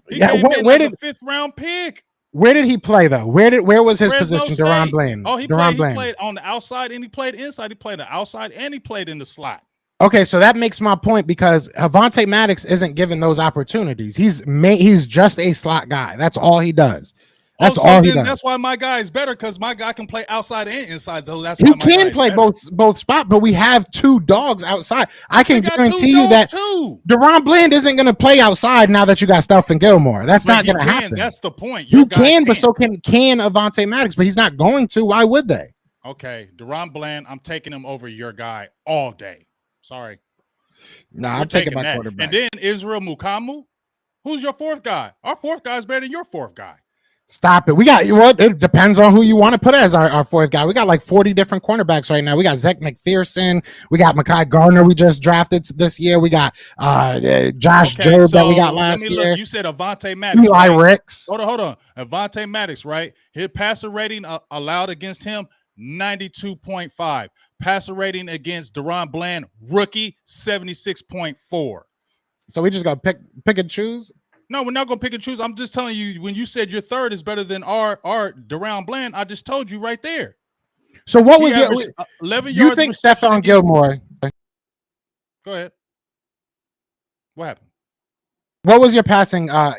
Where did a 5th round pick? Where did he play though? Where was his position? Deron Bland. Oh, he played on the outside and he played inside. He played the outside and he played in the slot. Okay, so that makes my point because Avonte Maddox isn't given those opportunities. He's just a slot guy. That's all he does. That's so all he then does. that's why my guy is better, because my guy can play outside and inside. So that's He why my guy can is play better. both spots, but we have 2 dogs outside. I can They got guarantee 2 you that dogs too. Deron Bland isn't going to play outside now that you got Stephen Gilmore. That's But not he going to can. happen. That's the point. Your You guy can, but can't. so can Avonte Maddox, but he's not going to. Why would they? Okay, Deron Bland, I'm taking him over your guy all day. Sorry. No, We're I'm taking my that. quarterback. And then Israel Mukamu. Who's your 4th guy? Our 4th guy is better than your 4th guy. Stop it. We got what? It depends on who you want to put as our 4th guy. We got like 40 different cornerbacks right now. We got Zach McPherson. We got Mekhi Gardner. We just drafted this year. We got Josh Jobe that we got last year. Look. You said Avonte Maddox. Eli right? Ricks. Hold on. Avonte Maddox, right? His passer rating allowed against him 92.5. Passer rating against Deron Bland, rookie 76.4. So we just got to pick and choose. No, we're not gonna pick and choose. I'm just telling you, when you said your 3rd is better than our Deron Bland, I just told you right there. So what was your 11 you yards? think Stephon Gilmore? Go ahead. What happened? What was your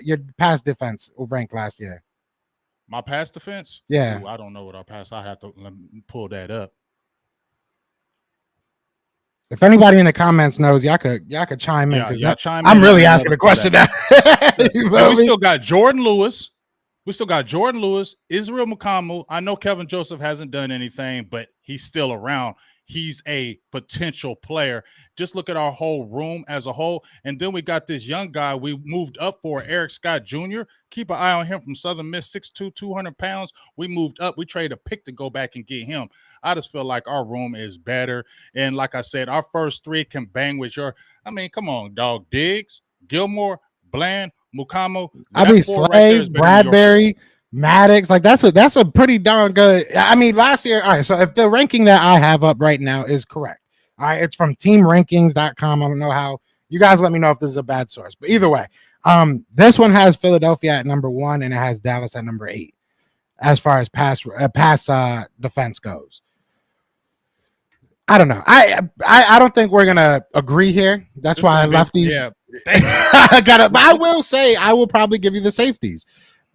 your pass defense rank last year? My pass defense? Yeah. Ooh, I don't know what our pass. I have to pull that up. If anybody in the comments knows, y'all could chime in, because chime I'm in. really asking a question now. We still got Jordan Lewis. Israel Mukamu. I know Kevin Joseph hasn't done anything, but he's still around. He's a potential player. Just look at our whole room as a whole. And then we got this young guy we moved up for, Eric Scott Jr. Keep an eye on him from Southern Miss, 6'2", 200 pounds. We moved up. We traded a pick to go back and get him. I just feel like our room is better. And like I said, our first 3 can bang with your – I mean, come on, dog. Diggs, Gilmore, Bland, Mukamu. Slay, right, Bradbury, Maddox. Like that's a pretty darn good. I mean, last year. All right. So if the ranking that I have up right now is correct, all right, it's from teamrankings.com. I don't know how. You guys let me know if this is a bad source, but either way, this one has Philadelphia at number 1 and it has Dallas at number 8 as far as pass defense goes. I don't know. I don't think we're gonna agree here. That's why I left these. Yeah. But I will say I will probably give you the safeties.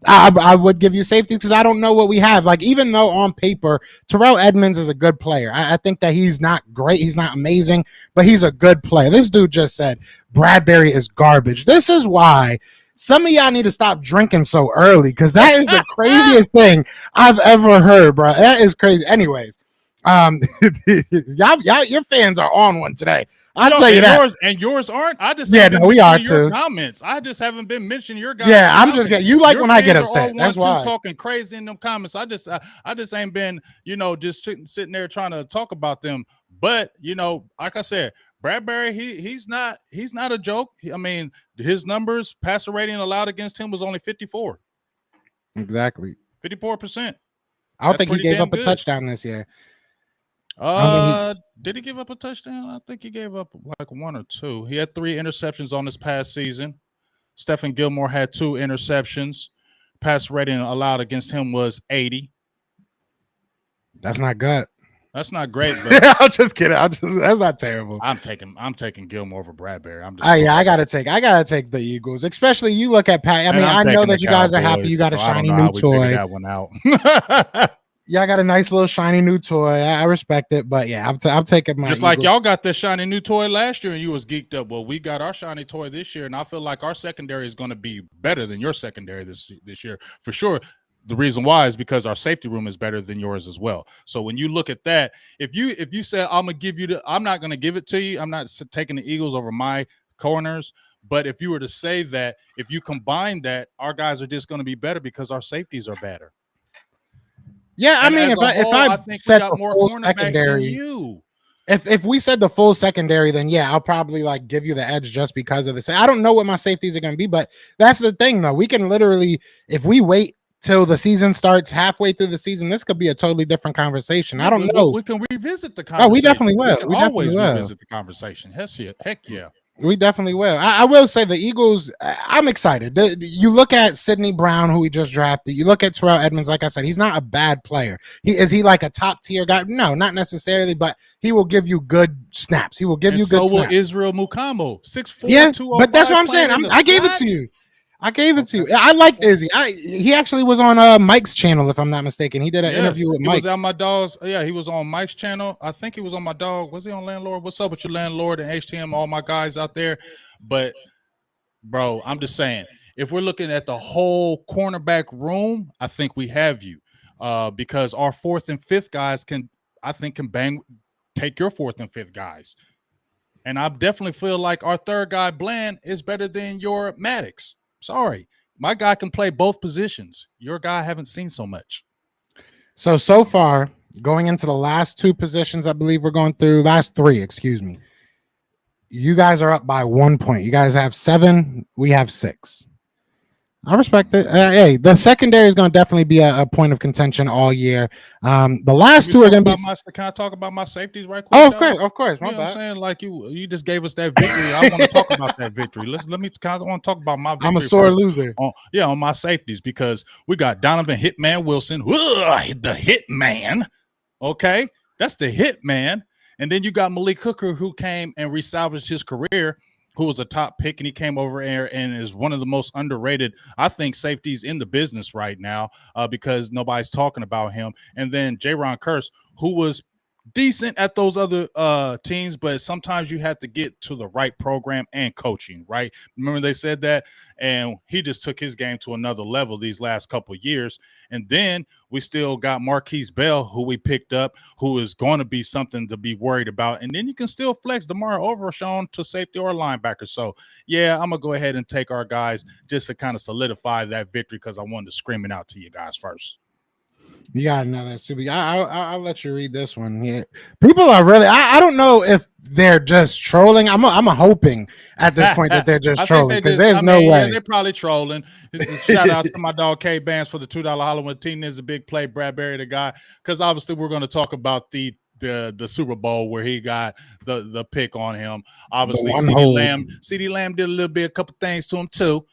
I would give you safeties because I don't know what we have. Like, even though on paper Terrell Edmonds is a good player, I think that he's not great. He's not amazing, but he's a good player. This dude just said Bradbury is garbage. This is why some of y'all need to stop drinking so early, because that is the craziest thing I've ever heard, bro. That is crazy. Anyways, y'all, your fans are on one today. I'll tell you that. Yours aren't. I just we are too. Comments. I just haven't been mentioning your guys. Yeah, I'm just getting you like when I get upset. That's why talking crazy in them comments. I just ain't been just sitting there trying to talk about them. But like I said, Bradbury, he's not a joke. I mean, his numbers, passer rating allowed against him was only 54. Exactly, 54%. I don't think he gave up a touchdown this year. Did he give up a touchdown? I think he gave up like 1 or 2. He had 3 interceptions on this past season. Stephen Gilmore had 2 interceptions. Pass rating allowed against him was 80. That's not good. That's not great. But I'm just kidding. That's not terrible. I'm taking Gilmore over Bradbury. I gotta take the Eagles, especially you look at Pat. I mean, I know that you guys are happy. You got a shiny new toy. That one out. Yeah, I got a nice little shiny new toy. I respect it, but yeah, I'm taking my. Just Eagles. Like y'all got this shiny new toy last year and you was geeked up. Well, we got our shiny toy this year, and I feel like our secondary is going to be better than your secondary this year for sure. The reason why is because our safety room is better than yours as well. So when you look at that, if you say I'm not going to give it to you. I'm not taking the Eagles over my corners. But if you were to say that, if you combine that, our guys are just going to be better because our safeties are better. Yeah, I mean, if I said the full secondary, if we said the full secondary, then yeah, I'll probably like give you the edge just because of this. I don't know what my safeties are going to be, but that's the thing, though. We can literally, if we wait till the season starts halfway through the season, this could be a totally different conversation. I don't know. We can revisit the conversation. Oh, we definitely will. We always revisit the conversation. Heck yeah. We definitely will. I will say the Eagles, I'm excited. You look at Sidney Brown, who we just drafted. You look at Terrell Edmonds, like I said, he's not a bad player. Is he like a top tier guy? No, not necessarily, but he will give you good snaps. He will give you good snaps. So will Israel Mukamu, 6'4", yeah, 205, but that's what I'm saying. I gave it to you. I gave it to you. I liked Izzy. He actually was on Mike's channel, if I'm not mistaken. He did an interview with Mike. He was on my dog's. Yeah, he was on Mike's channel. I think he was on my dog. Was he on Landlord? What's up with your Landlord and HTM? All my guys out there. But bro, I'm just saying, if we're looking at the whole cornerback room, I think we have you. Because our fourth and fifth guys can take your fourth and fifth guys. And I definitely feel like our third guy, Bland, is better than your Maddox. Sorry. My guy can play both positions. Your guy I haven't seen so much. So far, going into the last two positions, I believe we're going through, last three, excuse me. You guys are up by 1 point. You guys have 7. We have 6. I respect it. Hey, the secondary is going to definitely be a point of contention all year. The last two are going to be. Can I talk about my safeties right quick? Oh, of course. My bad. What I'm saying, like you just gave us that victory. I want to talk about that victory. I want to talk about my victory. I'm a sore loser. On my safeties, because we got Donovan Hitman Wilson, the Hitman. Okay, that's the Hitman. And then you got Malik Hooker, who came and resalvaged his career, who was a top pick, and he came over there and is one of the most underrated, I think, safeties in the business right now, because nobody's talking about him. And then Jaron Kearse, who was decent at those other teams, but sometimes you have to get to the right program and coaching, right? Remember they said that? And he just took his game to another level these last couple of years. And then we still got Marquise Bell, who we picked up, who is going to be something to be worried about. And then you can still flex DeMar Overshown to safety or linebacker. So, yeah, I'm going to go ahead and take our guys just to kind of solidify that victory, because I wanted to scream it out to you guys first. You got another super. I'll let you read this one. Yeah, people are really. I don't know if they're just trolling. I'm hoping at this point that they're just trolling, because there's no way. Yeah, they're probably trolling. Shout out to my dog K Bands for the $2 Hollywood team. Is a big play. Bradbury, the guy, because obviously we're going to talk about the Super Bowl where he got the pick on him. Obviously, CeeDee Lamb did a couple things to him too.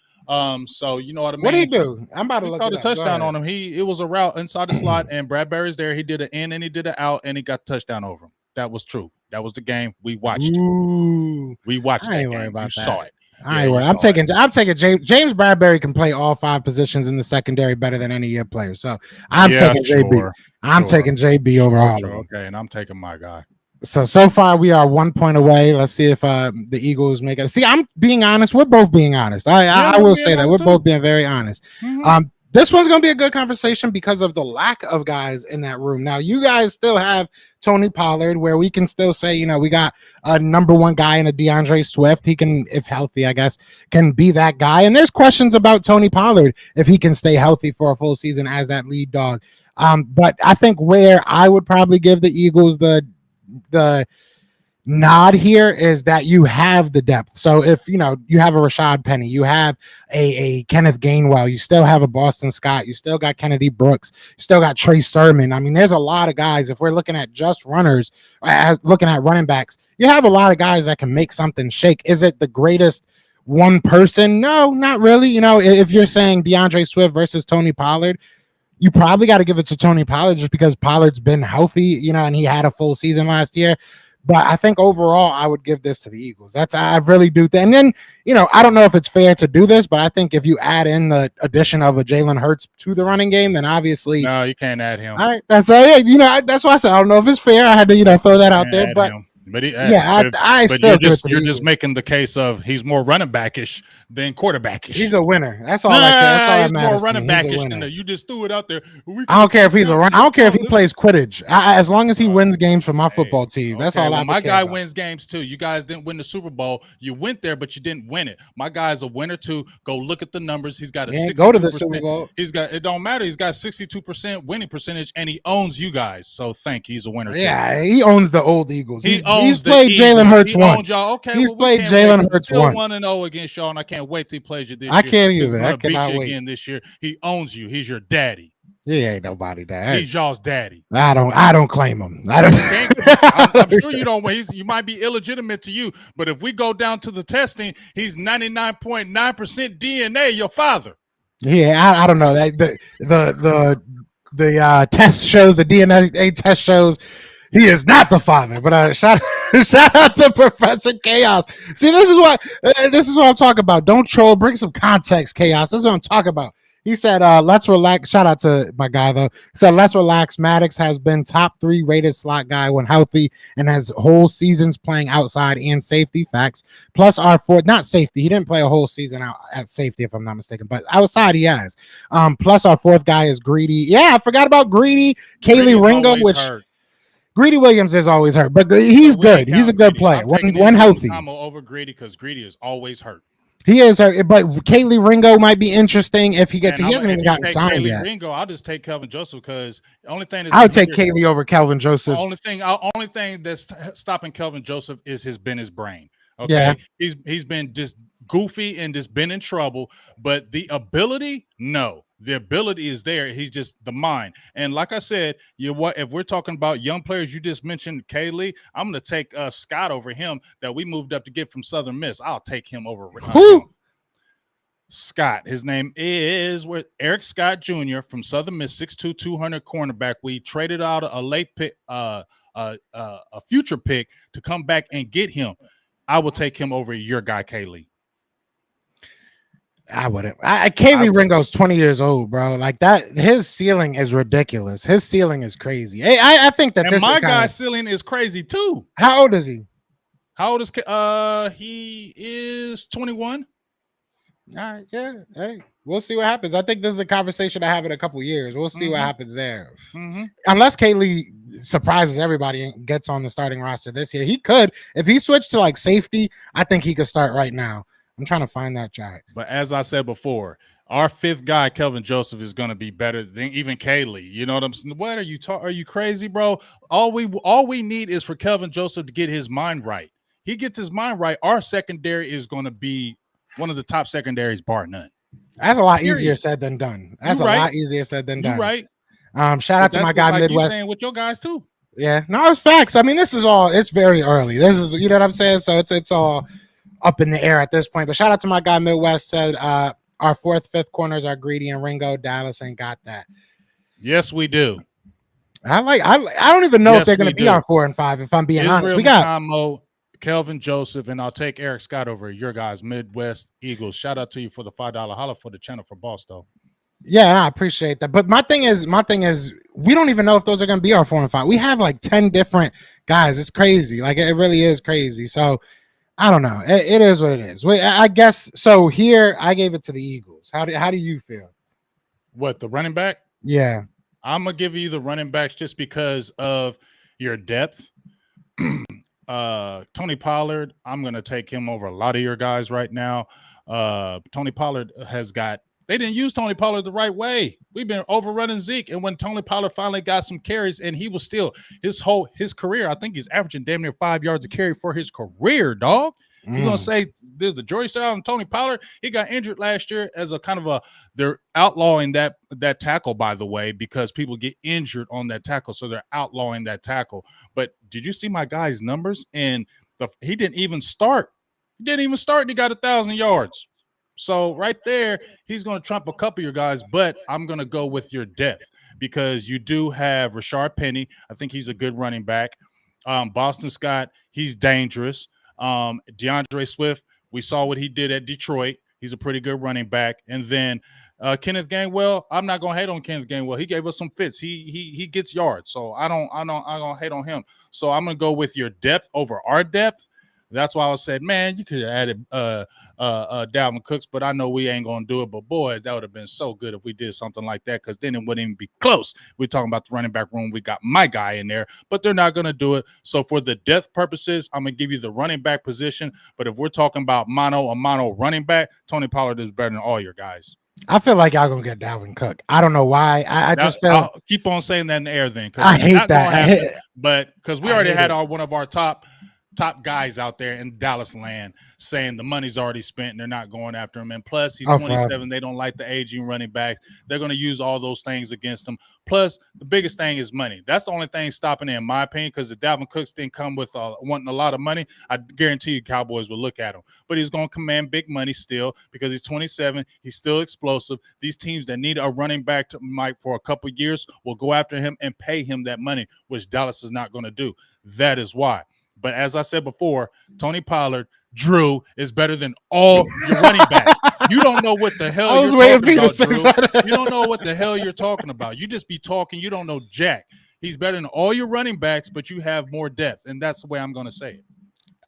So you know what I mean. What did he do? I'm about to look at a touchdown on him. It was a route inside the slot, and Bradbury's there. He did an in and he did an out, and he got the touchdown over him. That was true. That was the game. We watched it. We watched that game. You saw it. I ain't worried. I'm taking James Bradbury can play all 5 positions in the secondary better than any of your players. So I'm taking JB. I'm taking JB over all of them. Okay, and I'm taking my guy. So far we are 1 point away. Let's see if the Eagles make it. See, I'm being honest. We're both being honest. I will say that we're both being very honest. Mm-hmm. This one's going to be a good conversation because of the lack of guys in that room. Now, you guys still have Tony Pollard, where we can still say, we got a number 1 guy in a DeAndre Swift. He can, if healthy, I guess, can be that guy. And there's questions about Tony Pollard if he can stay healthy for a full season as that lead dog. But I think where I would probably give the Eagles the nod here is that you have the depth. So if you have a Rashad Penny, you have a Kenneth Gainwell, you still have a Boston Scott, you still got Kennedy Brooks, you still got Trey Sermon. I mean, there's a lot of guys. If we're looking at just runners, looking at running backs, you have a lot of guys that can make something shake. Is it the greatest one person? No, not really. If you're saying DeAndre Swift versus Tony Pollard, you probably got to give it to Tony Pollard just because Pollard's been healthy, and he had a full season last year. But I think overall, I would give this to the Eagles. I really do. And then, I don't know if it's fair to do this, but I think if you add in the addition of a Jalen Hurts to the running game, then obviously. No, you can't add him. All right. That's why I said I don't know if it's fair. I had to, throw that out there. But him. But you're just making the case of he's more running backish than quarterbackish. He's a winner. That's all. That's all that matters. More running backish than you just threw it out there. I don't care if he's a run. I don't care if he plays Quidditch. As long as he wins games for my football team, that's all. My guy wins games too. You guys didn't win the Super Bowl. You went there, but you didn't win it. My guy's a winner too. Go look at the numbers. He's got a 62%. Go to the Super Bowl. It don't matter. He's got 62% winning percentage, and he owns you guys. So he's a winner. Yeah, he owns the old Eagles. He's played Jalen Hurts once. Okay, he's played Jalen Hurts once. 1-0 against y'all, and I can't wait till he plays you this year. I can't either. I cannot wait again this year. He owns you. He's your daddy. He ain't nobody daddy. He's y'all's daddy. I don't claim him. I'm sure you don't. You might be illegitimate to you, but if we go down to the testing, he's 99.9% DNA. Your father. Yeah, I don't know that the test shows, the DNA test shows he is not the father. But shout Shout out to Professor Chaos. See, this is what I'm talking about. Don't troll. Bring some context, Chaos. This is what I'm talking about. He said, let's relax. Shout out to my guy, though. He said, let's relax. Maddox has been top 3 rated slot guy when healthy and has whole seasons playing outside and safety. Facts. Plus our fourth, not safety. He didn't play a whole season out at safety, if I'm not mistaken, but outside he has. Plus our fourth guy is Greedy. Yeah, I forgot about Greedy. Kaylee Ringo, which hurt. Greedy Williams is always hurt, but he's good. He's a good player when healthy. Over Greedy because Greedy is always hurt. He is hurt, but Kaylee Ringo might be interesting if he gets. He hasn't even gotten signed yet. Ringo, I'll just take Kelvin Joseph because the only thing I would take Kaylee over Kelvin Joseph. The only thing that's stopping Kelvin Joseph is his brain. Okay, yeah. He's been just goofy and just been in trouble, but the ability, no. The ability is there. He's just the mind. And like I said, if we're talking about young players, you just mentioned Kaylee. I'm going to take Scott over him that we moved up to get from Southern Miss. I'll take him over who? Scott. His name is Eric Scott Jr. from Southern Miss, 6'2", 200 cornerback. We traded out a late pick, a future pick to come back and get him. I will take him over your guy, Kaylee. I wouldn't. Kaylee Ringo's 20 years old, bro. Like that, his ceiling is ridiculous. His ceiling is crazy. I think that and my guy's ceiling is crazy too. How old is he? How old is he? Is 21. All right, yeah. Hey, we'll see what happens. I think this is a conversation I have in a couple years. We'll see what happens there. Unless Kaylee surprises everybody and gets on the starting roster this year, he could. If he switched to like safety, I think he could start right now. I'm trying to find that guy. But as I said before, our fifth guy, Kelvin Joseph, is going to be better than even Kaylee. You know what I'm saying? What are you talking? Are you crazy, bro? All we need is for Kelvin Joseph to get his mind right. He gets his mind right. Our secondary is going to be one of the top secondaries, bar none. That's a lot easier said than done. That's lot easier said than done. Right. Shout out to my guy Midwest. With your guys too. Yeah. No, it's facts. I mean, it's very early. This is, you know what I'm saying? So it's all up in the air at this point. But shout out to my guy Midwest said our fourth, fifth corners are Greedy and Ringo. Dallas ain't got that. Yes, we do. I don't even know if they're going to be our 4 and 5. If I'm being honest, we got Kelvin Joseph, and I'll take Eric Scott over your guys, Midwest Eagles. Shout out to you for the $5 holla for the channel for boss though. Yeah, I appreciate that. But my thing is, we don't even know if those are going to be our 4 and 5. We have like 10 different guys. It's crazy. Like it really is crazy. So I don't know. It is what it is. I guess so. Here, I gave it to the Eagles. How do you feel? What, the running back? Yeah, I'm gonna give you the running backs just because of your depth. Tony Pollard, I'm gonna take him over a lot of your guys right now. Tony Pollard they didn't use Tony Pollard the right way. We've been overrunning Zeke, and when Tony Pollard finally got some carries, and he was still his career, I think he's averaging damn near 5 yards a carry for his career, dog. You're gonna say there's the jury side on Tony Pollard. He got injured last year as a kind of they're outlawing that tackle, by the way, because people get injured on that tackle, so they're outlawing that tackle. But did you see my guy's numbers? And he didn't even start. He didn't even start, and he got 1,000 yards. So right there, he's going to trump a couple of your guys, but I'm going to go with your depth because you do have Rashard Penny. I think he's a good running back. Boston Scott, he's dangerous. DeAndre Swift, we saw what he did at Detroit. He's a pretty good running back. And then Kenneth Gainwell, I'm not going to hate on Kenneth Gainwell. He gave us some fits. He gets yards. So I'm going to hate on him. So I'm going to go with your depth over our depth. That's why I said, man, you could have added Dalvin Cooks, but I know we ain't going to do it. But, boy, that would have been so good if we did something like that because then it wouldn't even be close. We're talking about the running back room. We got my guy in there, but they're not going to do it. So, for the depth purposes, I'm going to give you the running back position. But if we're talking about a mono running back, Tony Pollard is better than all your guys. I feel like y'all going to get Dalvin Cook. I don't know why. I just feel. I'll keep on saying that in the air then. I hate that. But because we already had one of our top guys out there in Dallas land saying the money's already spent and they're not going after him. And plus, he's 27. They don't like the aging running backs. They're going to use all those things against him. Plus, the biggest thing is money. That's the only thing stopping it, in my opinion, because if Dalvin Cooks didn't come with wanting a lot of money, I guarantee you Cowboys will look at him. But he's going to command big money still because he's 27. He's still explosive. These teams that need a running back for a couple years will go after him and pay him that money, which Dallas is not going to do. That is why. But as I said before, Tony Pollard, Drew is better than all your running backs. You don't know what the hell you're talking about, Drew. You don't know what the hell you're talking about. You just be talking. You don't know jack. He's better than all your running backs, but you have more depth, and that's the way I'm going to say it.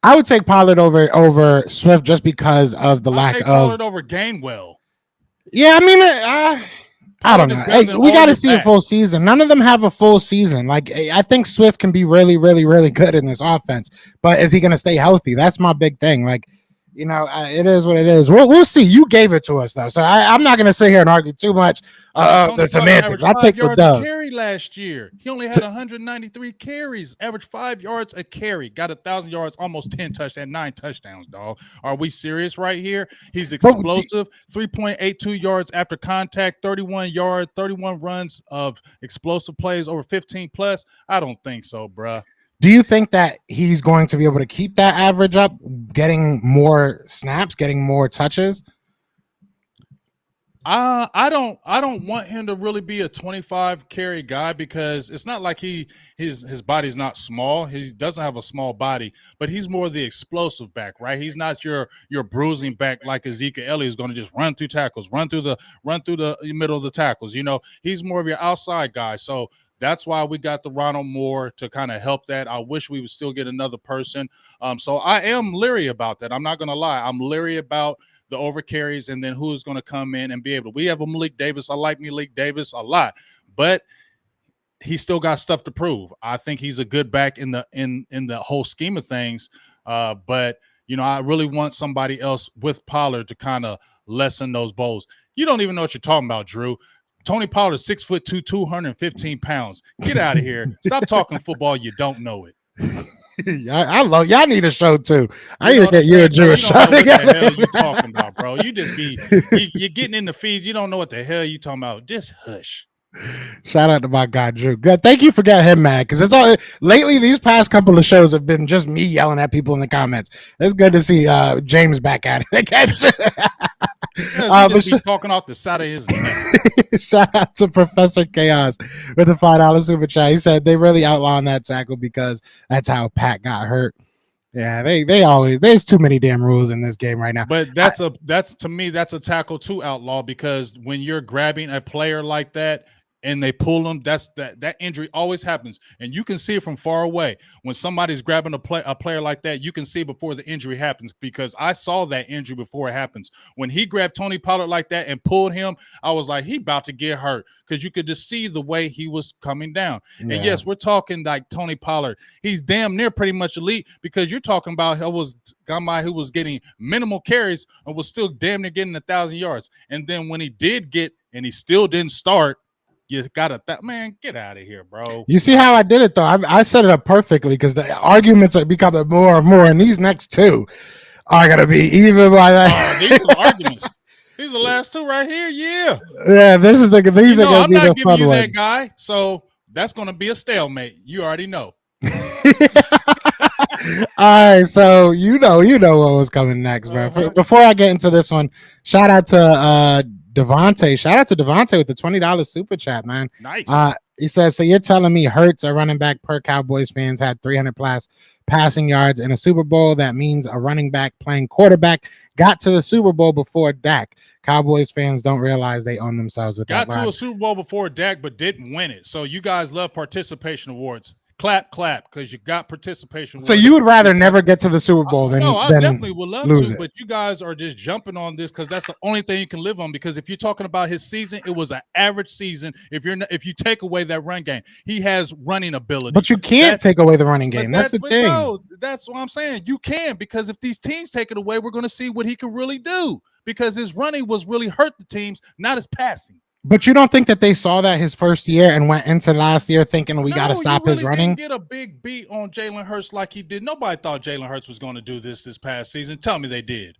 I would take Pollard over Swift just because of the lack of Pollard over Gainwell. Yeah, I mean, I don't know. Hey, we got to see a full season. None of them have a full season. Like, I think Swift can be really, really, really good in this offense, but is he going to stay healthy? That's my big thing. Like, you know, it is what it is. We'll see. You gave it to us, though, so I'm not going to sit here and argue too much the semantics. I'll take the dub. Carry last year. He only had 193 carries, average 5 yards a carry. Got 1,000 yards, almost 10 touchdowns, 9 touchdowns, dog. Are we serious right here? He's explosive, 3.82 yards after contact, 31 yards, 31 runs of explosive plays over 15 plus. I don't think so, bruh. Do you think that he's going to be able to keep that average up, getting more snaps, getting more touches? I don't want him to really be a 25 carry guy because it's not like his body's not small. He doesn't have a small body, but he's more the explosive back, right? He's not your bruising back like Ezekiel Elliott is going to just run through tackles, run through the middle of the tackles. You know, he's more of your outside guy. So that's why we got the Ronald Moore to kind of help that. I wish we would still get another person. So I am leery about that. I'm not going to lie. I'm leery about the overcarries and then who's going to come in and be able to. We have a Malik Davis. I like Malik Davis a lot, but he's still got stuff to prove. I think he's a good back in the whole scheme of things. But you know, I really want somebody else with Pollard to kind of lessen those blows. You don't even know what you're talking about, Drew. Tony Pollard, 6'2", 215 pounds. Get out of here. Stop talking football. You don't know it. I love y'all. Need a show too. I need to get you a Jewish show together. What the hell you talking about, bro? You just you're getting in the feeds. You don't know what the hell you talking about. Just hush. Shout out to my guy Drew. Good. Thank you for getting him mad because it's all lately. These past couple of shows have been just me yelling at people in the comments. It's good to see James back at it again. But talking off the side of his neck. Shout out to Professor Chaos with the $5 super chat. He said they really outlawed that tackle because that's how Pat got hurt. Yeah, they always, there's too many damn rules in this game right now. But that's to me that's a tackle to outlaw because when you're grabbing a player like that and they pull them, that injury always happens, and you can see it from far away. When somebody's grabbing a player like that, you can see before the injury happens because I saw that injury before it happens. When he grabbed Tony Pollard like that and pulled him, I was like, he about to get hurt because you could just see the way he was coming down. Yeah. And yes, we're talking like Tony Pollard. He's damn near pretty much elite because you're talking about who was getting minimal carries and was still damn near getting 1,000 yards. And then when he did get, and he still didn't start, you got man, get out of here, bro. You see how I did it, though? I set it up perfectly because the arguments are becoming more and more, and these next two are going to be even by that. These are the arguments. These are the last two right here, yeah. Yeah, these are going to be the fun ones. I'm not giving you that guy, so that's going to be a stalemate. You already know. All right, so you know what was coming next, bro. Before I get into this one, shout out to Devontae. Shout out to Devontae with the $20 super chat, man. Nice. He says, so you're telling me Hurts, a running back per Cowboys fans, had 300 plus passing yards in a Super Bowl. That means a running back playing quarterback got to the Super Bowl before Dak. Cowboys fans don't realize they own themselves with that. Got to a Super Bowl before Dak, but didn't win it. So you guys love participation awards. Clap, because you got participation. So you would rather never get to the Super Bowl than I definitely would love to, it. but you guys are just jumping on this because that's the only thing you can live on. Because if you're talking about his season, it was an average season. If you take away that run game, he has running ability. But you can't take away the running game. That's the thing. No, that's what I'm saying. You can, because if these teams take it away, we're going to see what he can really do. Because his running was really hurt the teams, not his passing. But you don't think that they saw that his first year and went into last year thinking we got to stop his running? Didn't get a big beat on Jalen Hurts like he did. Nobody thought Jalen Hurts was going to do this past season. Tell me they did.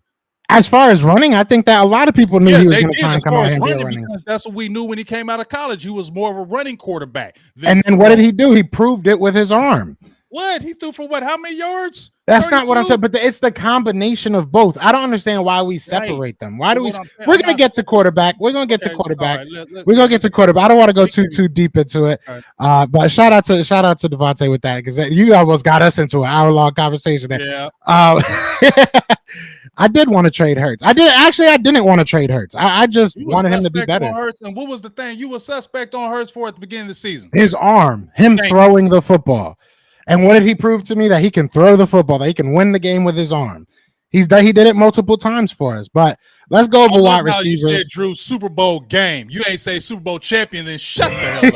As far as running, I think that a lot of people knew he was going to try and come out and running. Because that's what we knew when he came out of college. He was more of a running quarterback. And then what did he do? He proved it with his arm. What? He threw for what? How many yards? That's not what I'm 32? saying, but it's the combination of both. I don't understand why we separate them. Why But do we? what I'm saying, We're I'm gonna not get to quarterback. We're gonna get to okay. All quarterback. right, We're gonna get to quarterback. I don't want to go We too deep into it. Okay. But shout out to Devontae with that, because you almost got us into an hour-long conversation there. Yeah. I did want to trade Hurts. I didn't want to trade Hurts. I just You were wanted him to be suspect better. on Hurts, and what was the thing? You were suspect on Hurts for at the beginning of the season. His arm, him Thank throwing the football. And what did he prove to me? That he can throw the football, that he can win the game with his arm. He did it multiple times for us. But let's go over wide receivers. You said, Drew, Super Bowl game. You ain't say Super Bowl champion, then shut the hell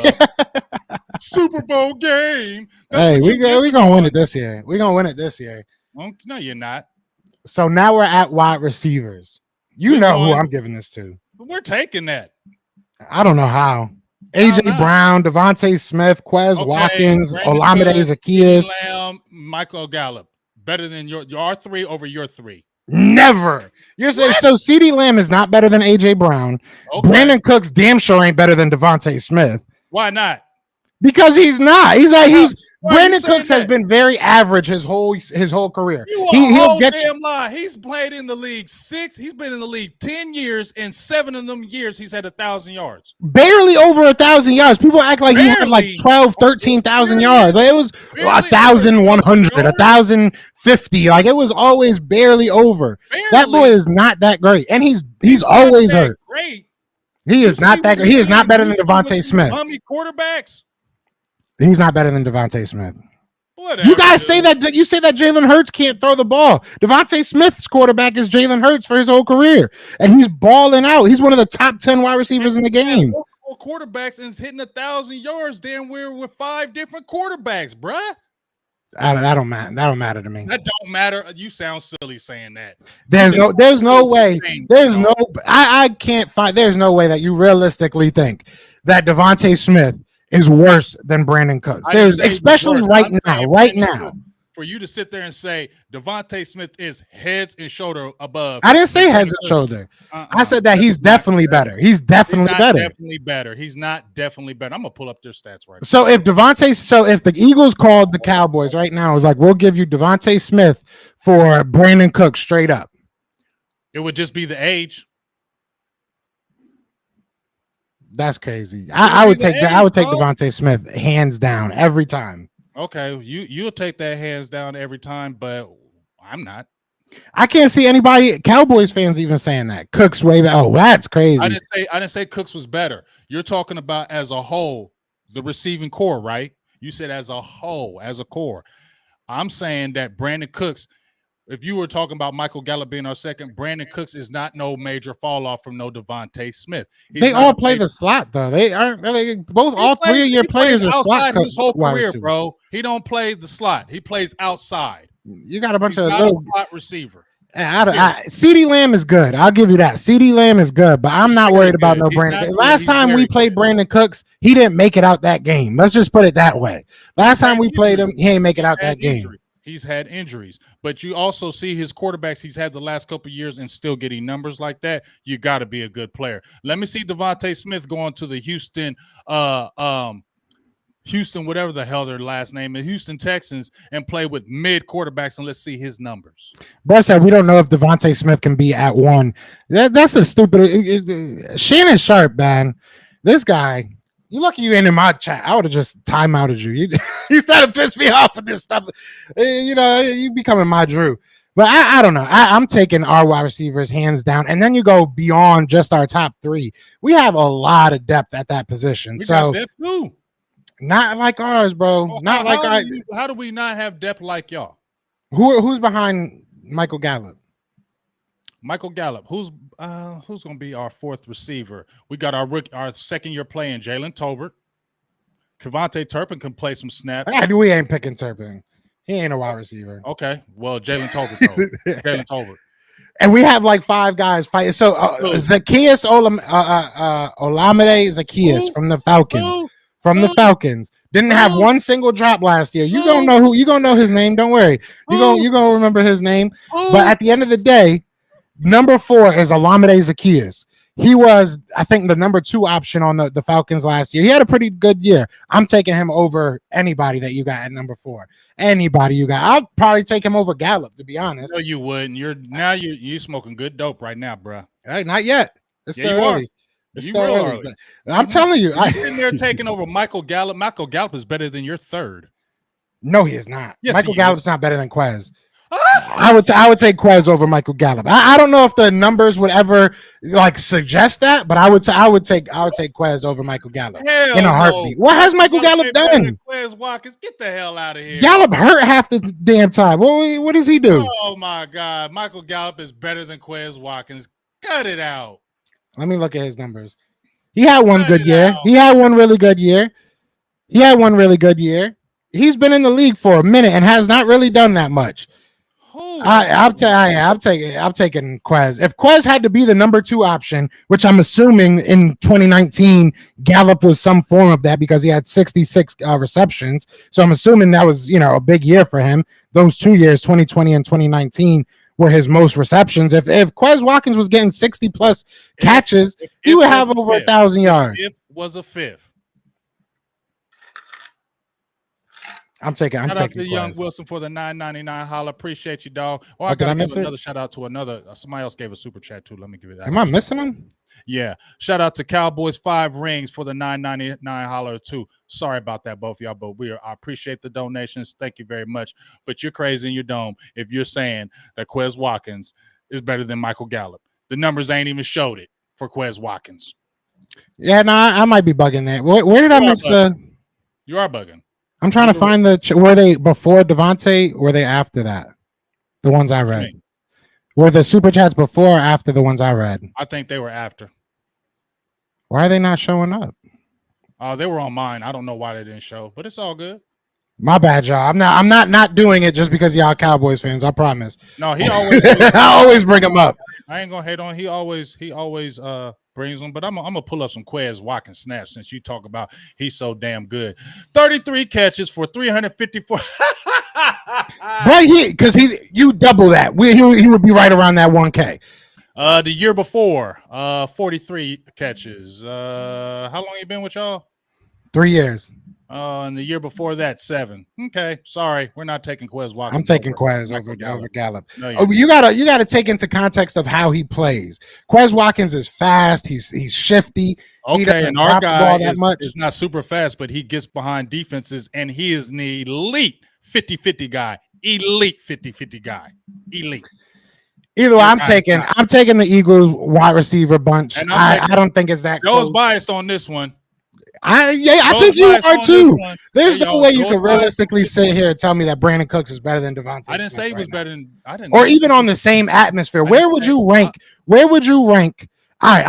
up. Super Bowl game. Hey, we're gonna win it this year. We're gonna win it this year. Well, no, you're not. So now we're at wide receivers. You know who I'm giving this to. We're taking that. I don't know how. AJ Brown, Devontae Smith, Quez Watkins, Olamide Zaccheaus, Michael Gallup. Better than your 3 over your 3. Never. You're saying so CeeDee Lamb is not better than AJ Brown. Okay. Brandon Cooks damn sure ain't better than Devontae Smith. Why not? Because he's not. Brandon Cooks has been very average his whole career. He'll get damn lie. He's played in the league 6. He's been in the league 10 years, and 7 of them years he's had 1,000 yards. Barely over 1,000 yards. People act like he had like 12, 13,000 yards. Like it was 1,100, 1,050. Like it was always barely over. That boy is not that great, and he's always hurt. Great. He is not that great. He is not better than Devontae Smith. How many quarterbacks? He's not better than Devontae Smith. Whatever, you guys say that. You say that Jalen Hurts can't throw the ball. Devontae Smith's quarterback is Jalen Hurts for his whole career, and he's balling out. He's one of the top 10 wide receivers in the game. 4 quarterbacks and hitting 1,000 yards. Damn, we're with 5 different quarterbacks, bruh. That don't matter. That don't matter to me. That don't matter. You sound silly saying that. There's no way. I can't find. There's no way that you realistically think that Devontae Smith is worse than Brandon Cooks. Especially right now. For you to sit there and say Devontae Smith is heads and shoulder above. I didn't say heads and shoulder. I said that he's definitely better. He's definitely better. He's not definitely better. I'm gonna pull up their stats right now. So if the Eagles called the Cowboys right now, it's like, we'll give you Devontae Smith for Brandon Cooks straight up. It would just be the age. That's crazy. I would take Devontae Smith hands down every time. Okay, you'll take that hands down every time, but I'm not. I can't see anybody, Cowboys fans, even saying that Cooks way back. Oh, that's crazy. I didn't say Cooks was better. You're talking about as a whole, the receiving core, right? You said as a whole, as a core. I'm saying that Brandon Cooks. If you were talking about Michael Gallup being our second, Brandon Cooks is not no major fall off from no Devontae Smith. They all play the slot though. They aren't both. All 3 of your players are slot. His whole career, bro. He don't play the slot. He plays outside. You got a bunch of little slot receiver. CeeDee Lamb is good. I'll give you that. CeeDee Lamb is good, but I'm not worried about no Brandon. Last time we played Brandon Cooks, he didn't make it out that game. Let's just put it that way. Last time we played him, he ain't make it out that game. He's had injuries, but you also see his quarterbacks he's had the last couple of years and still getting numbers like that. You got to be a good player. Let me see Devontae Smith going to the Houston, whatever the hell their last name is, Houston Texans, and play with mid quarterbacks, and let's see his numbers. Bryce said we don't know if Devontae Smith can be at 1. That's a stupid. Shannon Sharp, man. This guy. You lucky you ain't in my chat. I would have just timeouted you. You started to piss me off with this stuff. You becoming my Drew. But I don't know. I'm taking our wide receivers hands down. And then you go beyond just our top 3. We have a lot of depth at that position. We got depth too. Not like ours, bro. How do we not have depth like y'all? Who's behind Michael Gallup? Michael Gallup, who's going to be our 4th receiver? We got our second-year playing Jalen Tolbert. Kevontae Turpin can play some snaps. We ain't picking Turpin. He ain't a wide receiver. Okay, well, Jalen Tolbert, though. Jalen Tolbert. And we have like 5 guys fighting. So Zaccheaus Olamide Zaccheaus from the Falcons. The Falcons didn't have one single drop last year. You gonna know who? You gonna know his name? Don't worry. You gonna remember his name. But at the end of the day, number 4 is Olamide Zaccheaus. He was, I think, the number 2 option on the Falcons last year. He had a pretty good year. I'm taking him over anybody that you got at number 4. Anybody you got. I'll probably take him over Gallup, to be honest. No, you wouldn't. You smoking good dope right now, bro. Hey, not yet. It's still early. It's You still real early. early. But I'm telling you. You're sitting there taking over Michael Gallup. Michael Gallup is better than your third. No, he is not. Yes, Michael he Gallup's is. not better than Quez. I would take Quez over Michael Gallup. I don't know if the numbers would ever like suggest that, but I would take Quez over Michael Gallup Hell in a heartbeat. no. What has Michael Gallup done? Quez Watkins, get the hell out of here. Gallup hurt half the damn time. What does he do? Oh my God, Michael Gallup is better than Quez Watkins. Cut it out. Let me look at his numbers. He had one good year. out. He had one really good year. He's been in the league for a minute and has not really done that much. I'm taking Quez. If Quez had to be the number 2 option, which I'm assuming in 2019, Gallup was some form of that because he had 66 receptions. So I'm assuming that was, a big year for him. Those 2 years, 2020 and 2019, were his most receptions. If Quez Watkins was getting 60 plus catches, he would have over 1,000 yards. It was a 5th. I'm taking Shout out to Quez. Young Wilson for the $9.99 holla. Appreciate you, dog. Oh, I Did I got miss another shout out to another. Somebody else gave a super chat too. Let me give it that. Am I missing him? Yeah. Shout out to Cowboys 5 rings for the $9.99 holler too. Sorry about that, both of y'all, but I appreciate the donations. Thank you very much. But you're crazy in your dome if you're saying that Quez Watkins is better than Michael Gallup. The numbers ain't even showed it for Quez Watkins. Yeah, no, I might be bugging there. Where did I miss You are bugging. I'm trying to find were they before Devontae? Were they after that? The ones I read. Were the super chats before or after the ones I read? I think they were after. Why are they not showing up? They were on mine. I don't know why they didn't show, but it's all good. My bad, y'all. I'm not doing it just because y'all Cowboys fans. I promise. No, he always. I always bring them up. I ain't gonna hate on. He always brings them. But I'm gonna pull up some Quez Watkins snaps since you talk about he's so damn good. 33 catches for 354. Right, because you double that. He would be right around that 1K. The year before, 43 catches. How long you been with y'all? 3 years. And the year before that, 7. Okay, sorry, we're not taking Quez Watkins. I'm taking Quez over Gallup. No, you gotta take into context of how he plays. Quez Watkins is fast. He's shifty. Okay, and our guy is not super fast, but he gets behind defenses, and he is an elite 50-50 guy. Elite 50-50 guy. Elite. Either way, I'm taking the Eagles wide receiver bunch. I don't think it's that Joe's close. Biased on this one. I think you are too. There's no way you can realistically sit here and tell me that Brandon Cooks is better than Devontae. I didn't say he was better than. I didn't. Or even on the same atmosphere. Where would you rank? All right,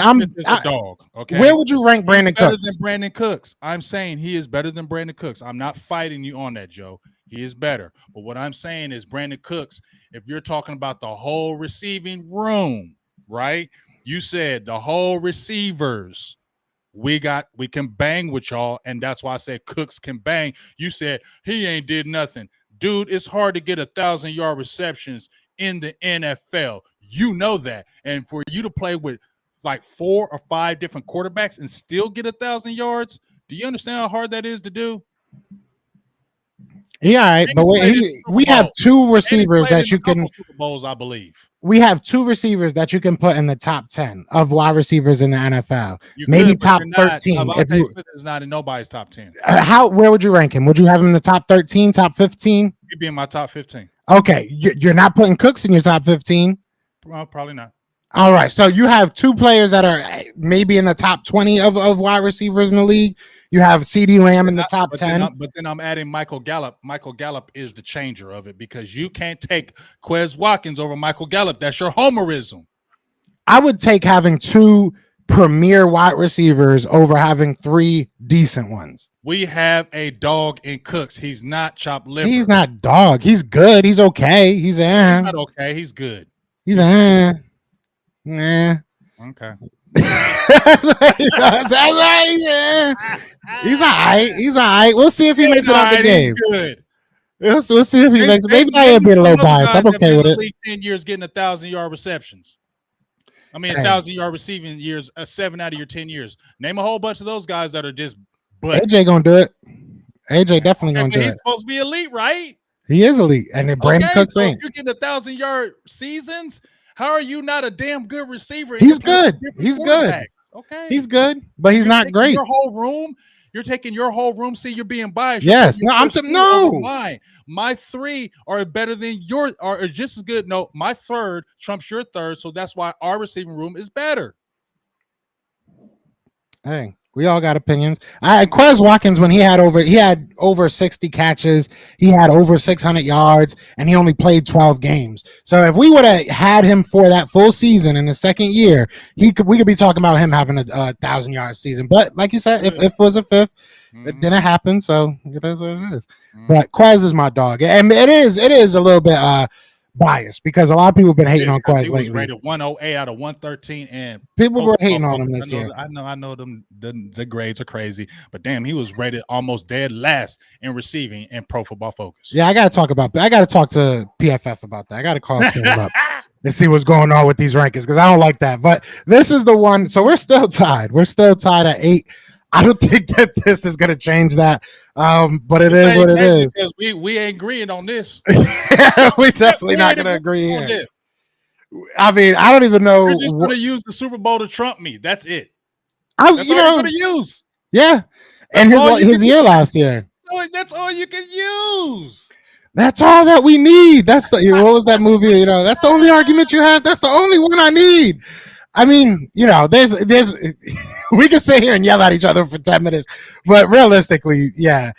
I'm a dog. Okay. Where would you rank Brandon Cooks? Better than Brandon Cooks. I'm saying he is better than Brandon Cooks. I'm not fighting you on that, Joe. He is better. But what I'm saying is Brandon Cooks, if you're talking about the whole receiving room, right? You said the whole receivers. We can bang with y'all, and that's why I said Cooks can bang. You said he ain't did nothing. Dude, it's hard to get 1,000-yard receptions in the NFL. You know that. And for you to play with like 4 or 5 different quarterbacks and still get 1,000 yards, do you understand how hard that is to do? Yeah, all right, but we have 2 receivers that you can Super Bowls, I believe. We have 2 receivers that you can put in the top 10 of wide receivers in the NFL. Maybe top 13. If Smith is not in nobody's top 10. Where would you rank him? Would you have him in the top 13, top 15? He'd be in my top 15. Okay, you're not putting Cooks in your top 15? Well, probably not. All right, so you have 2 players that are maybe in the top 20 of wide receivers in the league. You have CeeDee Lamb in the top 10. But then I'm adding Michael Gallup. Michael Gallup is the changer of it because you can't take Quez Watkins over Michael Gallup. That's your homerism. I would take having 2 premier wide receivers over having 3 decent ones. We have a dog in Cooks. He's not chopped liver. He's not dog. He's good. He's okay. He's not okay. He's good. He's nah. Okay. That's right. Yeah. He's all right. He's all right. We'll see if he makes it out the game. Good. We'll see if he makes it. Maybe I am being a little biased. I'm okay with it. 10 years getting 1,000-yard receptions. I mean, Hey. 1,000-yard receiving years, 7 out of your 10 years. Name a whole bunch of those guys that are just. But AJ gonna do it. AJ definitely gonna do he's it. supposed to be elite, right? He is elite, and then Brandon Cooks so if ain't. you're getting 1,000-yard seasons, how are you not a damn good receiver? And He's you're playing with good. different He's good. quarterbacks? Okay, He's good, but he's You're not taking great. Your whole room. You're taking your whole room. See, you're being biased. Yes. You're No, I'm putting no. over mine. My 3 are better than yours, are just as good. No, my 3rd trumps your 3rd, so that's why our receiving room is better. Hey, we all got opinions. Quez Watkins, when he had over 60 catches, he had over 600 yards, and he only played 12 games. So if we would have had him for that full season in the second year, we could be talking about him having a 1,000-yard season. But like you said, if it was a 5th, it didn't happen. So it is what it is. But Quez is my dog, and it is a little bit biased because a lot of people have been hating on Quez lately. He was rated 108 out of 113, and people were hating on him this year. I know them. The grades are crazy, but damn, he was rated almost dead last in receiving in Pro Football Focus. Yeah, I got to talk to PFF about that. I got to call Sam up and see what's going on with these rankings because I don't like that. But this is the one. So we're still tied. We're still tied at 8. I don't think that this is going to change that. But it is what it is. Because we ain't agreeing on this. We're definitely not going to agree here. This. I mean, I don't even know. You're just going to use the Super Bowl to trump me. That's it. That's all you're going to use. Yeah. And his year last year. So that's all you can use. That's all that we need. That's what was that movie? That's the only argument you have. That's the only one I need. I mean, there's we can sit here and yell at each other for 10 minutes, but realistically, yeah.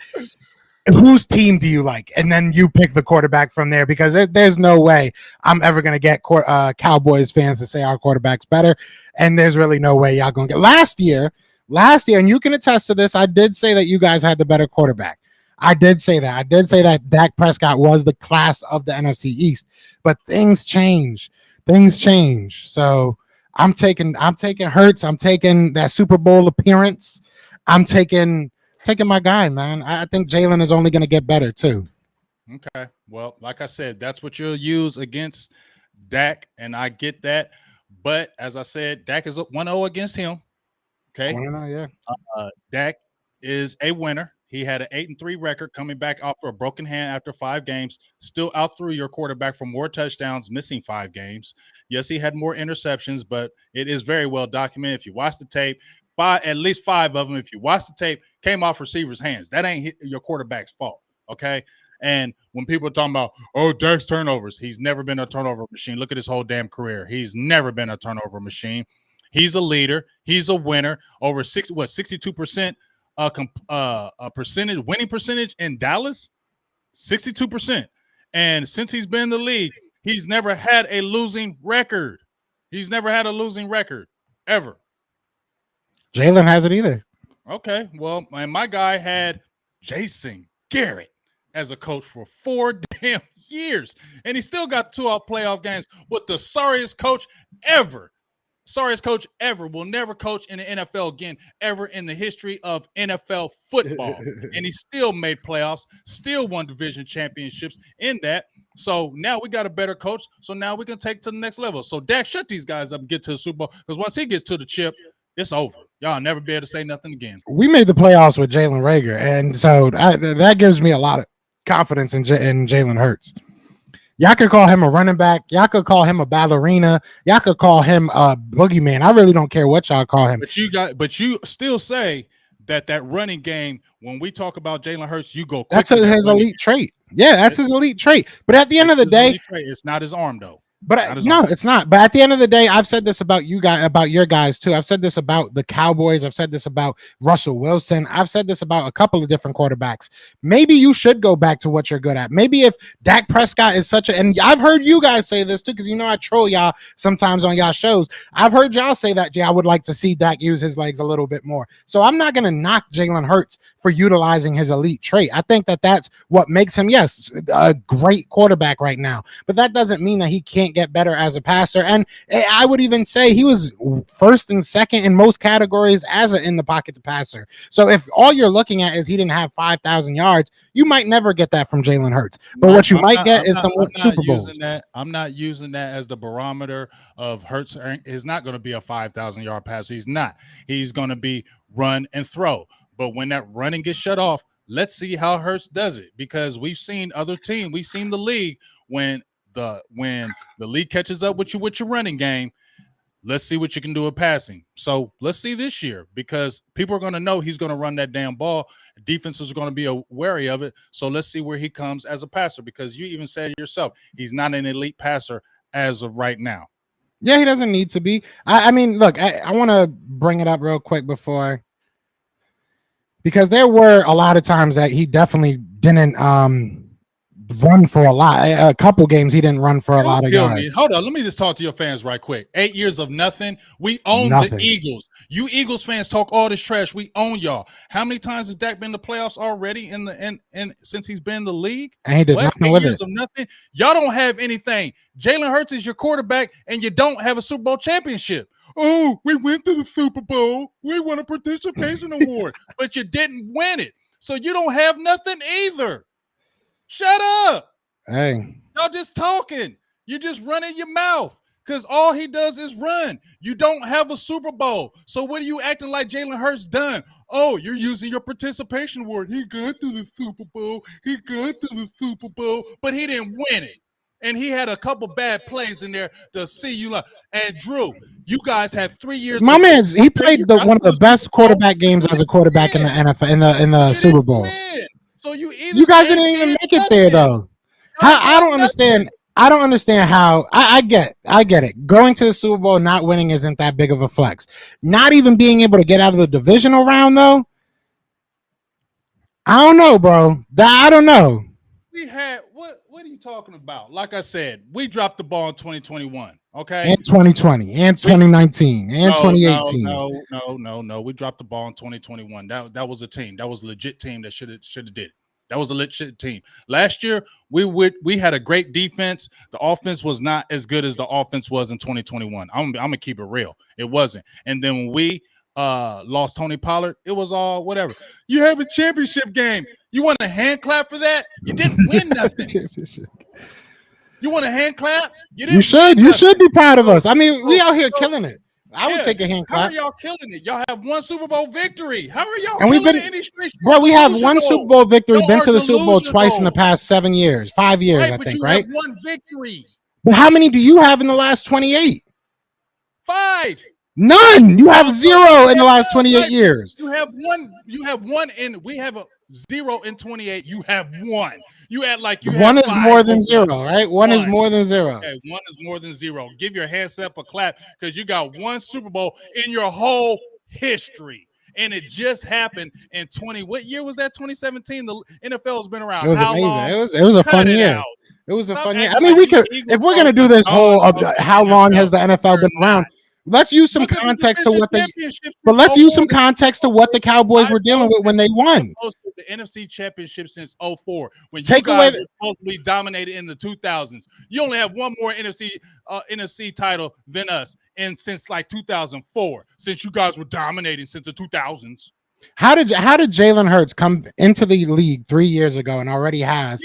Whose team do you like? And then you pick the quarterback from there because there's no way I'm ever going to get Cowboys fans to say our quarterback's better. And there's really no way y'all going to get last year, and you can attest to this. I did say that you guys had the better quarterback. I did say that. I did say that Dak Prescott was the class of the NFC East, but things change. So I'm taking Hurts. I'm taking that Super Bowl appearance. I'm taking my guy, man. I think Jalen is only going to get better too. Okay. Well, like I said, that's what you'll use against Dak, and I get that. But as I said, Dak is 1-0 against him. Okay. 1-0, yeah. Dak is a winner. He had an 8-3 record coming back off for a broken hand after 5 games. Still outthrew your quarterback for more touchdowns, missing 5 games. Yes, he had more interceptions, but it is very well documented. If you watch the tape, at least 5 of them, if you watch the tape, came off receivers' hands. That ain't your quarterback's fault, okay? And when people are talking about, Dak's turnovers, he's never been a turnover machine. Look at his whole damn career. He's never been a turnover machine. He's a leader. He's a winner. Over 62% winning percentage in Dallas, 62%. And since he's been in the league, he's never had a losing record. Ever. Jalen hasn't either. Okay, well, and my guy had Jason Garrett as a coach for 4 damn years, and he still got 2 playoff games with the sorriest coach ever. Will never coach in the NFL again, ever in the history of NFL football. And he still made playoffs, still won division championships in that. So now we got a better coach. So now we can take to the next level. So Dak, shut these guys up and get to the Super Bowl, because once he gets to the chip, it's over. Y'all never be able to say nothing again. We made the playoffs with Jalen Reagor, and so that gives me a lot of confidence in Jalen Hurts. Y'all could call him a running back. Y'all could call him a ballerina. Y'all could call him a boogeyman. I really don't care what y'all call him. But you still say that running game, when we talk about Jalen Hurts, you go quick. That's his elite trait. Yeah, that's his elite trait. But at the end of the day, it's not his arm though. But it's not. But at the end of the day, I've said this about you guys, about your guys too. I've said this about the Cowboys. I've said this about Russell Wilson. I've said this about a couple of different quarterbacks. Maybe you should go back to what you're good at. Maybe if Dak Prescott is and I've heard you guys say this too, because I troll y'all sometimes on y'all shows. I've heard y'all say that, I would like to see Dak use his legs a little bit more. So I'm not going to knock Jalen Hurts for utilizing his elite trait. I think that's what makes him, yes, a great quarterback right now. But that doesn't mean that he can't can't get better as a passer. And I would even say he was first and second in most categories as an in the pocket to passer. So if all you're looking at is he didn't have 5,000 yards, you might never get that from Jalen Hurts. But what you might get is some Super Bowls. I'm not using that as the barometer of Hurts. Is not going to be a 5,000 yard passer. He's not. He's going to be run and throw. But when that running gets shut off, let's see how Hurts does it, because we've seen other teams. We've seen the league when the league catches up with you with your running game. Let's see what you can do with passing. So let's see this year, because people are going to know he's going to run that damn ball. Defenses are going to be wary of it. So let's see where he comes as a passer, because you even said yourself, he's not an elite passer as of right now. Yeah, he doesn't need to be. I mean, look, I want to bring it up real quick before, because there were a lot of times that he definitely didn't run for a lot. A couple games he didn't run for a lot of yards. Hold on, let me just talk to your fans right quick. 8 years of nothing. We own the Eagles. You Eagles fans talk all this trash. We own y'all. How many times has Dak been in the playoffs already in since he's been in the league? And he did nothing with it. 8 years of nothing. Y'all don't have anything. Jalen Hurts is your quarterback, and you don't have a Super Bowl championship. Oh, we went to the Super Bowl. We won a participation award, but you didn't win it. So you don't have nothing either. Shut up. Hey. Y'all just talking. You're just running your mouth, because all he does is run. You don't have a Super Bowl. So what are you acting like Jalen Hurts done? Oh, you're using your participation award. He got to the Super Bowl. He got to the Super Bowl, but he didn't win it. And he had a couple bad plays in there to see you. And Drew, you guys have 3 years. My man, he played one of the best quarterback games as a quarterback in the NFL in the Super Bowl. So you guys didn't even make it there though. I don't understand. I don't understand how. I get it. Going to the Super Bowl, not winning isn't that big of a flex. Not even being able to get out of the divisional round though. I don't know, bro. I don't know. We had what are you talking about? Like I said, we dropped the ball in 2021, okay? And 2020, and 2019, and 2018. No. We dropped the ball in 2021. That was a team. That was a legit team that should have did it. That was a legit team. Last year, we had a great defense. The offense was not as good as the offense was in 2021. I'm gonna keep it real. It wasn't. And then when we lost Tony Pollard, it was all whatever. You have a championship game. You want a hand clap for that? You didn't win nothing. You want a hand clap? You should be proud of us. I mean, we out here killing it. I would take a hand clap. How are y'all killing it? Y'all have one Super Bowl victory. How are y'all killing it? Bro, we have one Super Bowl victory. Been to the Super Bowl twice in the past 7 years, 5 years, I think, right? Have one victory. But how many do you have in the last 28? 5. None. You have 0 in the last 28 years. You have one, and we have a 0 in 28. You have 1. You act like you one have is more than 0, right? One is more than 0. Okay, 1 is more than 0. Give your hands up a clap, because you got one Super Bowl in your whole history. And it just happened in 20. What year was that? 2017. The NFL has been around. It was amazing. Long? It was a fun year. It was a fun year. I mean, we could, if we're gonna do this whole how long has the NFL been around? Let's use some context to what let's use some context to what the Cowboys were dealing with when they won. The NFC Championship since 2004, when take you away guys were supposed to be dominated in the 2000s. You only have one more NFC title than us, and since like 2004, since you guys were dominating since the 2000s. How did Jalen Hurts come into the league 3 years ago and already has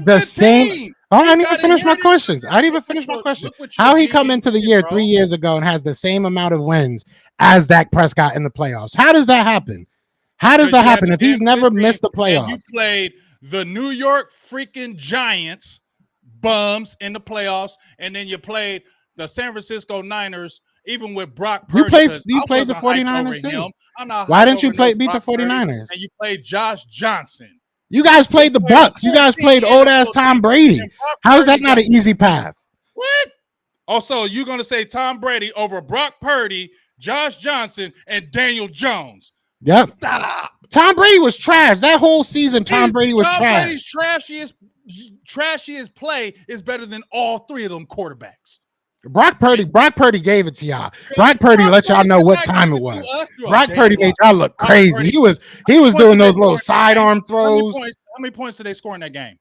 the same team? Oh, I didn't even finish my questions. I didn't even finish my question. How he come into the year 3 years ago and has the same amount of wins as Dak Prescott in the playoffs? How does that happen? How does that happen if he's never missed the playoffs? You played the New York freaking Giants bums in the playoffs, and then you played the San Francisco Niners, even with Brock Purdy. You played the 49ers too. Why didn't you beat the 49ers? And you played Josh Johnson. You guys played the Bucks. You guys played old-ass Tom Brady. How is that not an easy path? What? Also, you're going to say Tom Brady over Brock Purdy, Josh Johnson, and Daniel Jones. Yep. Stop. Tom Brady was trash. That whole season, Tom Brady was trash. Brady's trashiest play is better than all 3 of them quarterbacks. Brock Purdy gave it to y'all. Brock Purdy let y'all know what time it was. Brock Purdy made y'all look crazy. He was doing those little sidearm throws. How many points did they score in that game?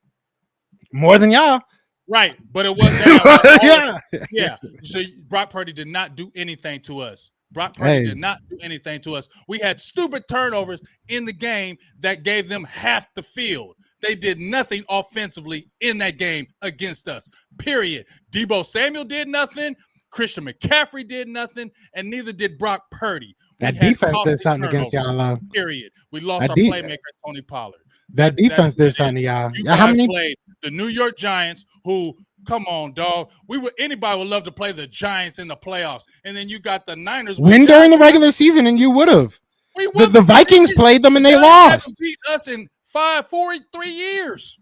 More than y'all. Right, but it wasn't that. Yeah. Yeah. So Brock Purdy did not do anything to us. Brock Purdy Hey. did not do anything to us. We had stupid turnovers in the game that gave them half the field. They did nothing offensively in that game against us. Period. Deebo Samuel did nothing. Christian McCaffrey did nothing, and neither did Brock Purdy. That defense did something against y'all, though. Period. We lost our playmaker, Tony Pollard. That defense did something to y'all. You guys played the New York Giants, who, come on, dog. Anybody would love to play the Giants in the playoffs, and then you got the Niners win during the regular season, and you would have. The Vikings played them and they lost. Beat us in 3 years.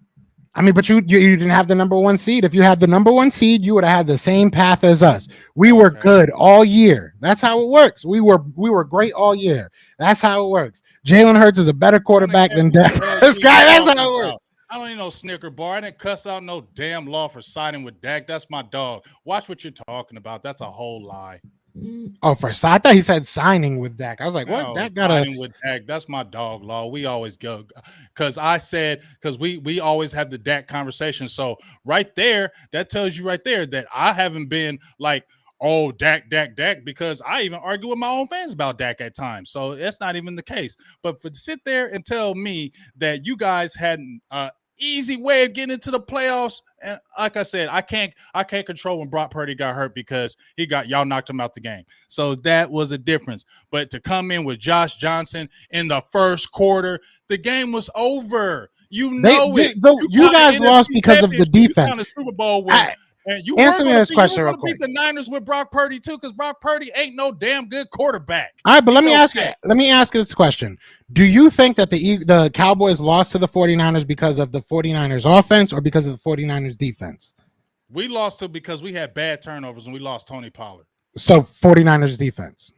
I mean, but you didn't have the number 1 seed. If you had the number 1 seed, you would have had the same path as us. We were good all year. That's how it works. We were great all year. That's how it works. Jalen Hurts is a better quarterback than Dak Prescott. That's how it works. I don't need no Snicker bar. I didn't cuss out no damn law for siding with Dak. That's my dog. Watch what you're talking about. That's a whole lie. Oh, I thought he said signing with Dak. I was like, what? No, Dak got signing with Dak. That's my dog law. We always go because we always have the Dak conversation. So right there, that tells you right there that I haven't been like, oh, Dak, because I even argue with my own fans about Dak at times. So that's not even the case. But to sit there and tell me that you guys had an easy way of getting into the playoffs, and like I said, I can't control when Brock Purdy got hurt because y'all knocked him out the game. So that was a difference. But to come in with Josh Johnson in the first quarter, the game was over. You guys lost because of the defense. You Super Bowl win. And you answer me this question real quick. Beat the Niners with Brock Purdy too, because Brock Purdy ain't no damn good quarterback. All right, but let me ask this question. Do you think that the Cowboys lost to the 49ers because of the 49ers offense or because of the 49ers defense? We lost because we had bad turnovers and we lost Tony Pollard. So 49ers defense.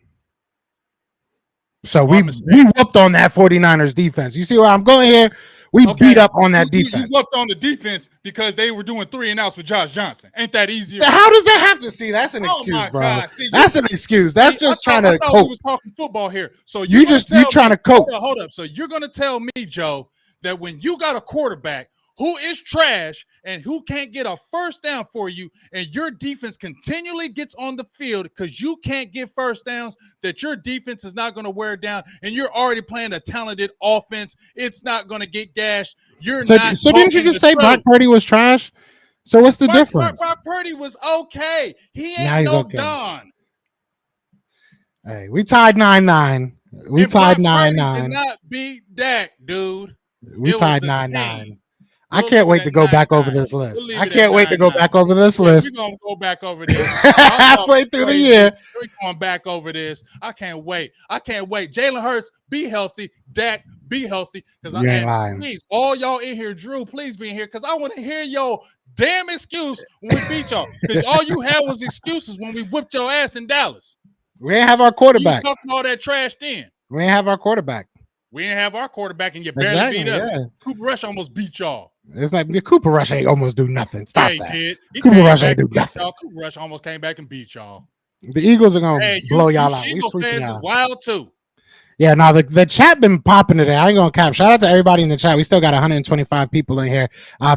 So we whooped on that 49ers defense. You see where I'm going here? We beat up on that defense. You whooped on the defense because they were doing 3 and outs with Josh Johnson. Ain't that easier? How does that have to see? That's an excuse, bro. See, that's an excuse. That's just trying to cope. We was talking football here. So you trying to cope. Hold up. So you're going to tell me, Joe, that when you got a quarterback who is trash and who can't get a first down for you, and your defense continually gets on the field because you can't get first downs, that your defense is not going to wear down, and you're already playing a talented offense, it's not going to get gashed. So didn't you just say Brock Purdy was trash? So what's the difference? Brock Purdy was okay. He ain't no Don. Hey, we tied 9-9. We tied 9-9. Did not beat Dak, dude. We tied 9-9. I can't wait to go back over this list. I can't wait to go back over this list. We're going to go back over this. Halfway through the year. We're going back over this. I can't wait. Jalen Hurts, be healthy. Dak, be healthy. Please, all y'all in here, Drew, please be in here because I want to hear your damn excuse when we beat y'all. Because all you had was excuses when we whipped your ass in Dallas. We didn't have our quarterback. You talking all that trash then. We didn't have our quarterback. We didn't have our quarterback, and you barely beat us. Yeah. Cooper Rush almost beat y'all. It's like Cooper Rush ain't almost do nothing. Stop that. Did. Cooper Rush ain't do nothing. Cooper Rush almost came back and beat y'all. The Eagles are gonna blow y'all out. We sweeping y'all. Is wild too. Yeah, now the chat been popping today. I ain't gonna cap. Shout out to everybody in the chat. We still got 125 people in here.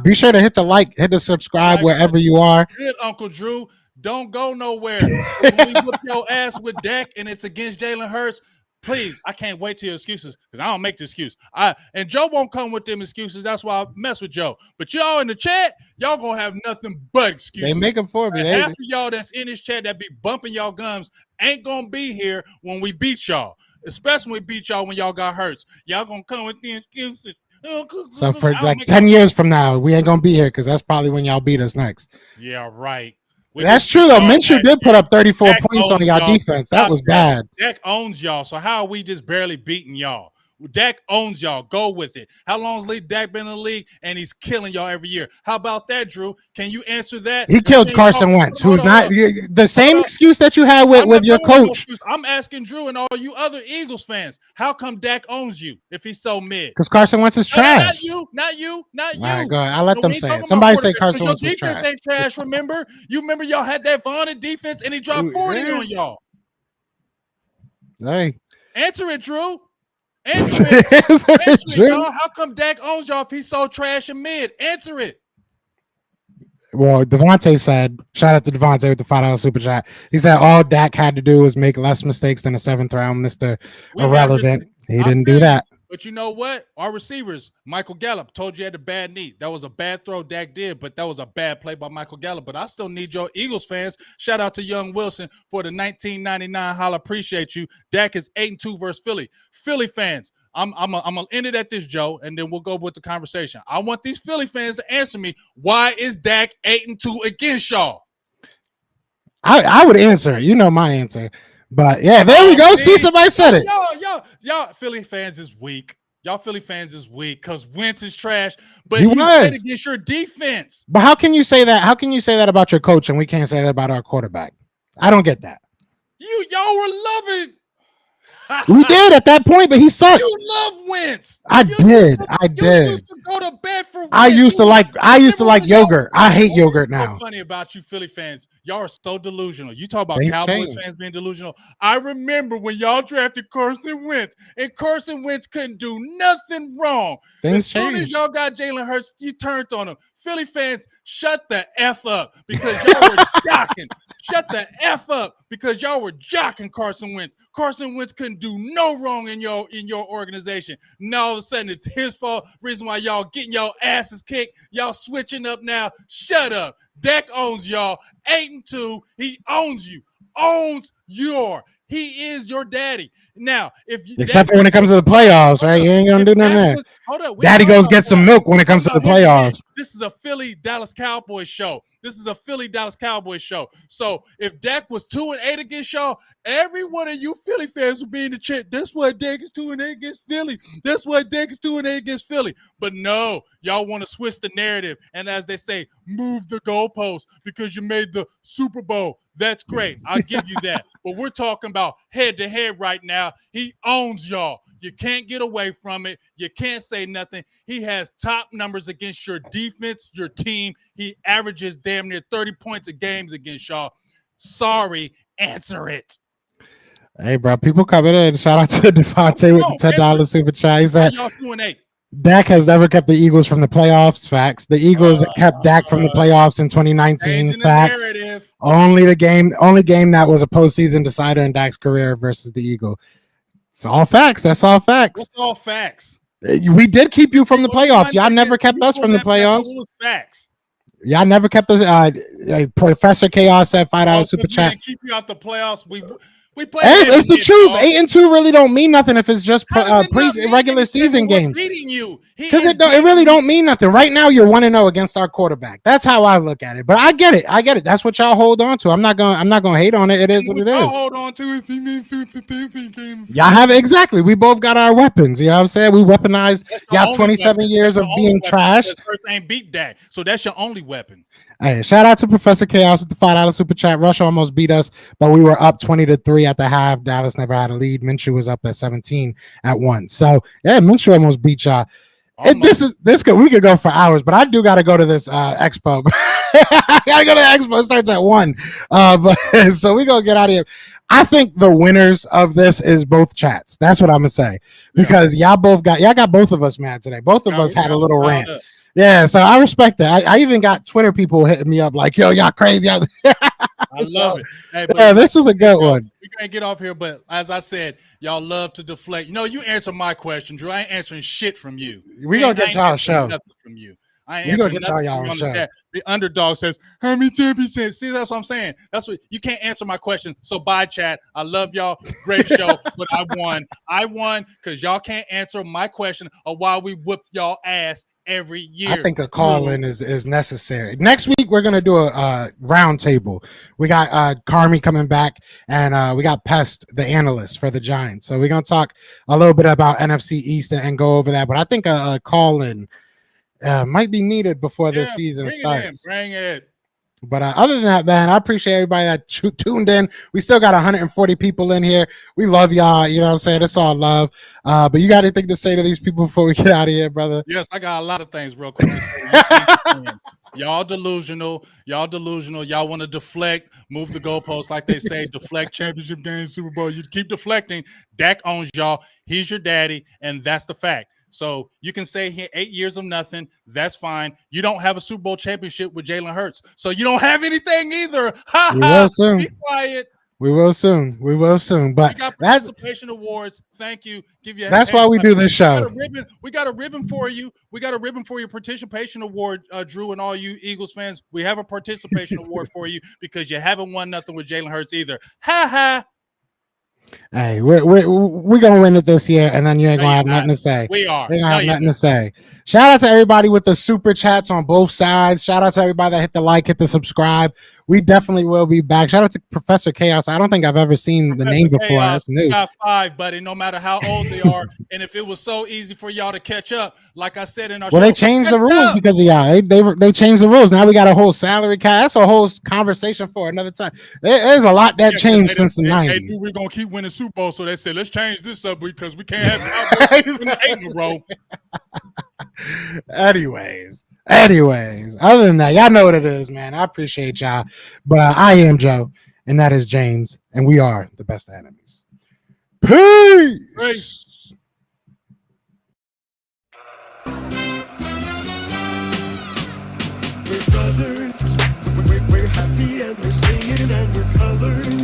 Be sure to hit the like, hit the subscribe wherever you are. Good, Uncle Drew. Don't go nowhere. When we whip your ass with Dak and it's against Jalen Hurts, please, I can't wait till your excuses because I don't make the excuse. And Joe won't come with them excuses. That's why I mess with Joe. But y'all in the chat, y'all gonna have nothing but excuses. They make them for me. Half of y'all that's in this chat that be bumping y'all gums ain't gonna be here when we beat y'all. Especially when we beat y'all when y'all got hurt. Y'all gonna come with the excuses. So for like 10 years from now, we ain't gonna be here because that's probably when y'all beat us next. Yeah, right. That's true though. Minshew did put up 34 points on y'all defense. That was bad. Dak owns y'all. So how are we just barely beating y'all? Dak owns y'all. Go with it. How long has Dak been in the league? And he's killing y'all every year. How about that, Drew? Can you answer that? He killed Carson Wentz, who's not the same excuse that you had with your coach. I'm asking Drew and all you other Eagles fans, how come Dak owns you if he's so mid? Because Carson Wentz is trash. Not you. All right, go ahead. I'll let them say it. Somebody say Carson Wentz was trash. Your defense ain't trash, remember? You remember y'all had that vaunted defense and he dropped 40 on y'all. Hey. Answer it, Drew. Answer it, y'all. How come Dak owns y'all if he's so trash and mid? Answer it. Well, Devontae said, shout out to Devontae with the $5 super chat. He said all Dak had to do was make less mistakes than a 7th round, Mr. We had Irrelevant. He I didn't feel do you, that. but you know what? Our receivers, Michael Gallup, told you had a bad knee. That was a bad throw Dak did, but that was a bad play by Michael Gallup. But I still need your Eagles fans. Shout out to Young Wilson for the 1999 holla. Appreciate you. Dak is 8-2 versus Philly. Philly fans, I'm gonna end it at this, Joe, and then we'll go with the conversation. I want these Philly fans to answer me. Why is Dak 8-2 against y'all? I would answer. You know my answer. But yeah, there we go. See, somebody said it. Y'all Philly fans is weak. Y'all Philly fans is weak because Wentz is trash, but He he was. played against your defense. But how can you say that? How can you say that about your coach and we can't say that about our quarterback? I don't get that. Y'all were loving. We did at that point, but he sucked. You love Wentz. I You did. You used to go to bed for Wentz. I used to like Remember yogurt. I hate what's yogurt so now. funny about you Philly fans. Y'all are so delusional. You talk about Things Cowboys change. fans being delusional. I remember when y'all drafted Carson Wentz, and Carson Wentz couldn't do nothing wrong. Things As soon as change. y'all got Jalen Hurts, you turned on him. Philly fans, shut the F up because y'all were jocking. Shut the F up because y'all were jocking Carson Wentz. Carson Wentz couldn't do no wrong in your organization. Now all of a sudden it's his fault. Reason why y'all getting y'all asses kicked. Y'all switching up now. Shut up. Dak owns y'all. 8-2. He owns you. He is your daddy. Now, if you Except for when it comes to the playoffs, right? You ain't gonna do nothing there. Hold up. Daddy goes get some milk when it comes to the playoffs. This is a Philly Dallas Cowboys show. So if Dak was 2-8 against y'all, every one of you Philly fans would be in the chat. That's why Dak is 2-8 against Philly. That's why Dak is 2-8 against Philly. But no, y'all want to switch the narrative. And as they say, move the goalposts because you made the Super Bowl. That's great. I'll give you that. But we're talking about head-to-head right now. He owns y'all. You can't get away from it. You can't say nothing. He has top numbers against your defense, your team. He averages damn near 30 points a game against y'all. Sorry, answer it. Hey, bro, people coming in. Shout out to Devontae with the $10 super chat. He said, y'all 2-8. Dak has never kept the Eagles from the playoffs. Facts. The Eagles kept Dak from the playoffs in 2019. Facts. Only game that was a postseason decider in Dak's career versus the Eagle. It's all facts. That's all facts. What's all facts? We did keep you from the playoffs. Y'all never kept us from the playoffs. Facts. Y'all never kept us. Professor Chaos said $5 super chat. Keep you out the playoffs. We play. Hey, it's the truth. 8-2 really don't mean nothing if it's just regular season games. Beating you because it really don't mean nothing. Right now, you're 1-0 against our quarterback. That's how I look at it. But I get it. That's what y'all hold on to. I'm not gonna hate on it. It is what it is. Hold on to if he means y'all have it exactly. We both got our weapons. You know what I'm saying? We weaponized. Y'all 27 years of being trash. First ain't beat Dak, so that's your only weapon. Hey, shout out to Professor Chaos with the $5 super chat. Rush almost beat us, but we were up 20-3 at the half. Dallas never had a lead. Minshew was up at 17 at 1. So yeah, Minshew almost beat y'all. We could go for hours, but I do got to go to this expo. I gotta go to the expo. It starts at 1. But so we gonna get out of here. I think the winners of this is both chats. That's what I'm gonna say because y'all got both of us mad today. Both of us had a little rant. Yeah, so I respect that. I even got Twitter people hitting me up like, yo, y'all crazy. I love it. Hey, yeah, this was a good one. We can't get off here, but as I said, y'all love to deflect. You answer my question, Drew. I ain't answering shit from you. We gonna get y'all show. From you. I ain't answering nothing from you. The underdog says, how many championships? See, that's what I'm saying. That's what you can't answer my question. So bye, chat. I love y'all. Great show, but I won. I won because y'all can't answer my question of why we whip y'all ass every year. I think a call-in is necessary. Next week, we're going to do a round table. We got Carmi coming back, and we got Pest, the analyst for the Giants. So we're going to talk a little bit about NFC East and go over that. But I think a call-in might be needed before the season starts. Bring it. But other than that, man, I appreciate everybody that tuned in. We still got 140 people in here. We love y'all. You know what I'm saying? It's all love. But you got anything to say to these people before we get out of here, brother? Yes, I got a lot of things real quick. Y'all delusional. Y'all want to deflect, move the goalposts like they say, deflect championship games, Super Bowl. You keep deflecting. Dak owns y'all. He's your daddy, and that's the fact. So you can say here 8 years of nothing. That's fine. You don't have a Super Bowl championship with Jalen Hurts, so you don't have anything either. Ha We ha. will soon. Be quiet. We will soon. We will soon. We But got that's participation awards. Thank you. Give you. why we do this We show. got a ribbon for you. We got a ribbon for your participation award, Drew, and all you Eagles fans. We have a participation award for you because you haven't won nothing with Jalen Hurts either. Ha ha. Hey, we're gonna win it this year, and then you ain't gonna have nothing to say. We are. They don't have nothing to say. Shout out to everybody with the super chats on both sides. Shout out to everybody that hit the like, hit the subscribe. We definitely will be back. Shout out to Professor Chaos. I don't think I've ever seen the name before. That's new. Got 5, buddy. No matter how old they are, and if it was so easy for y'all to catch up, like I said in our Well, show, they changed the rules because of y'all. They changed the rules. Now we got a whole salary cap. That's a whole conversation for another time. There's a lot that changed since the 90s. We're gonna keep winning Super Bowl, so they said let's change this up because we can't have Cowboys in 8 in a row. Anyways, other than that, y'all know what it is, man. I appreciate y'all. But I am Joe, and that is James, and we are the best of enemies. Peace. We're brothers. We're happy and we're singing and we're colored.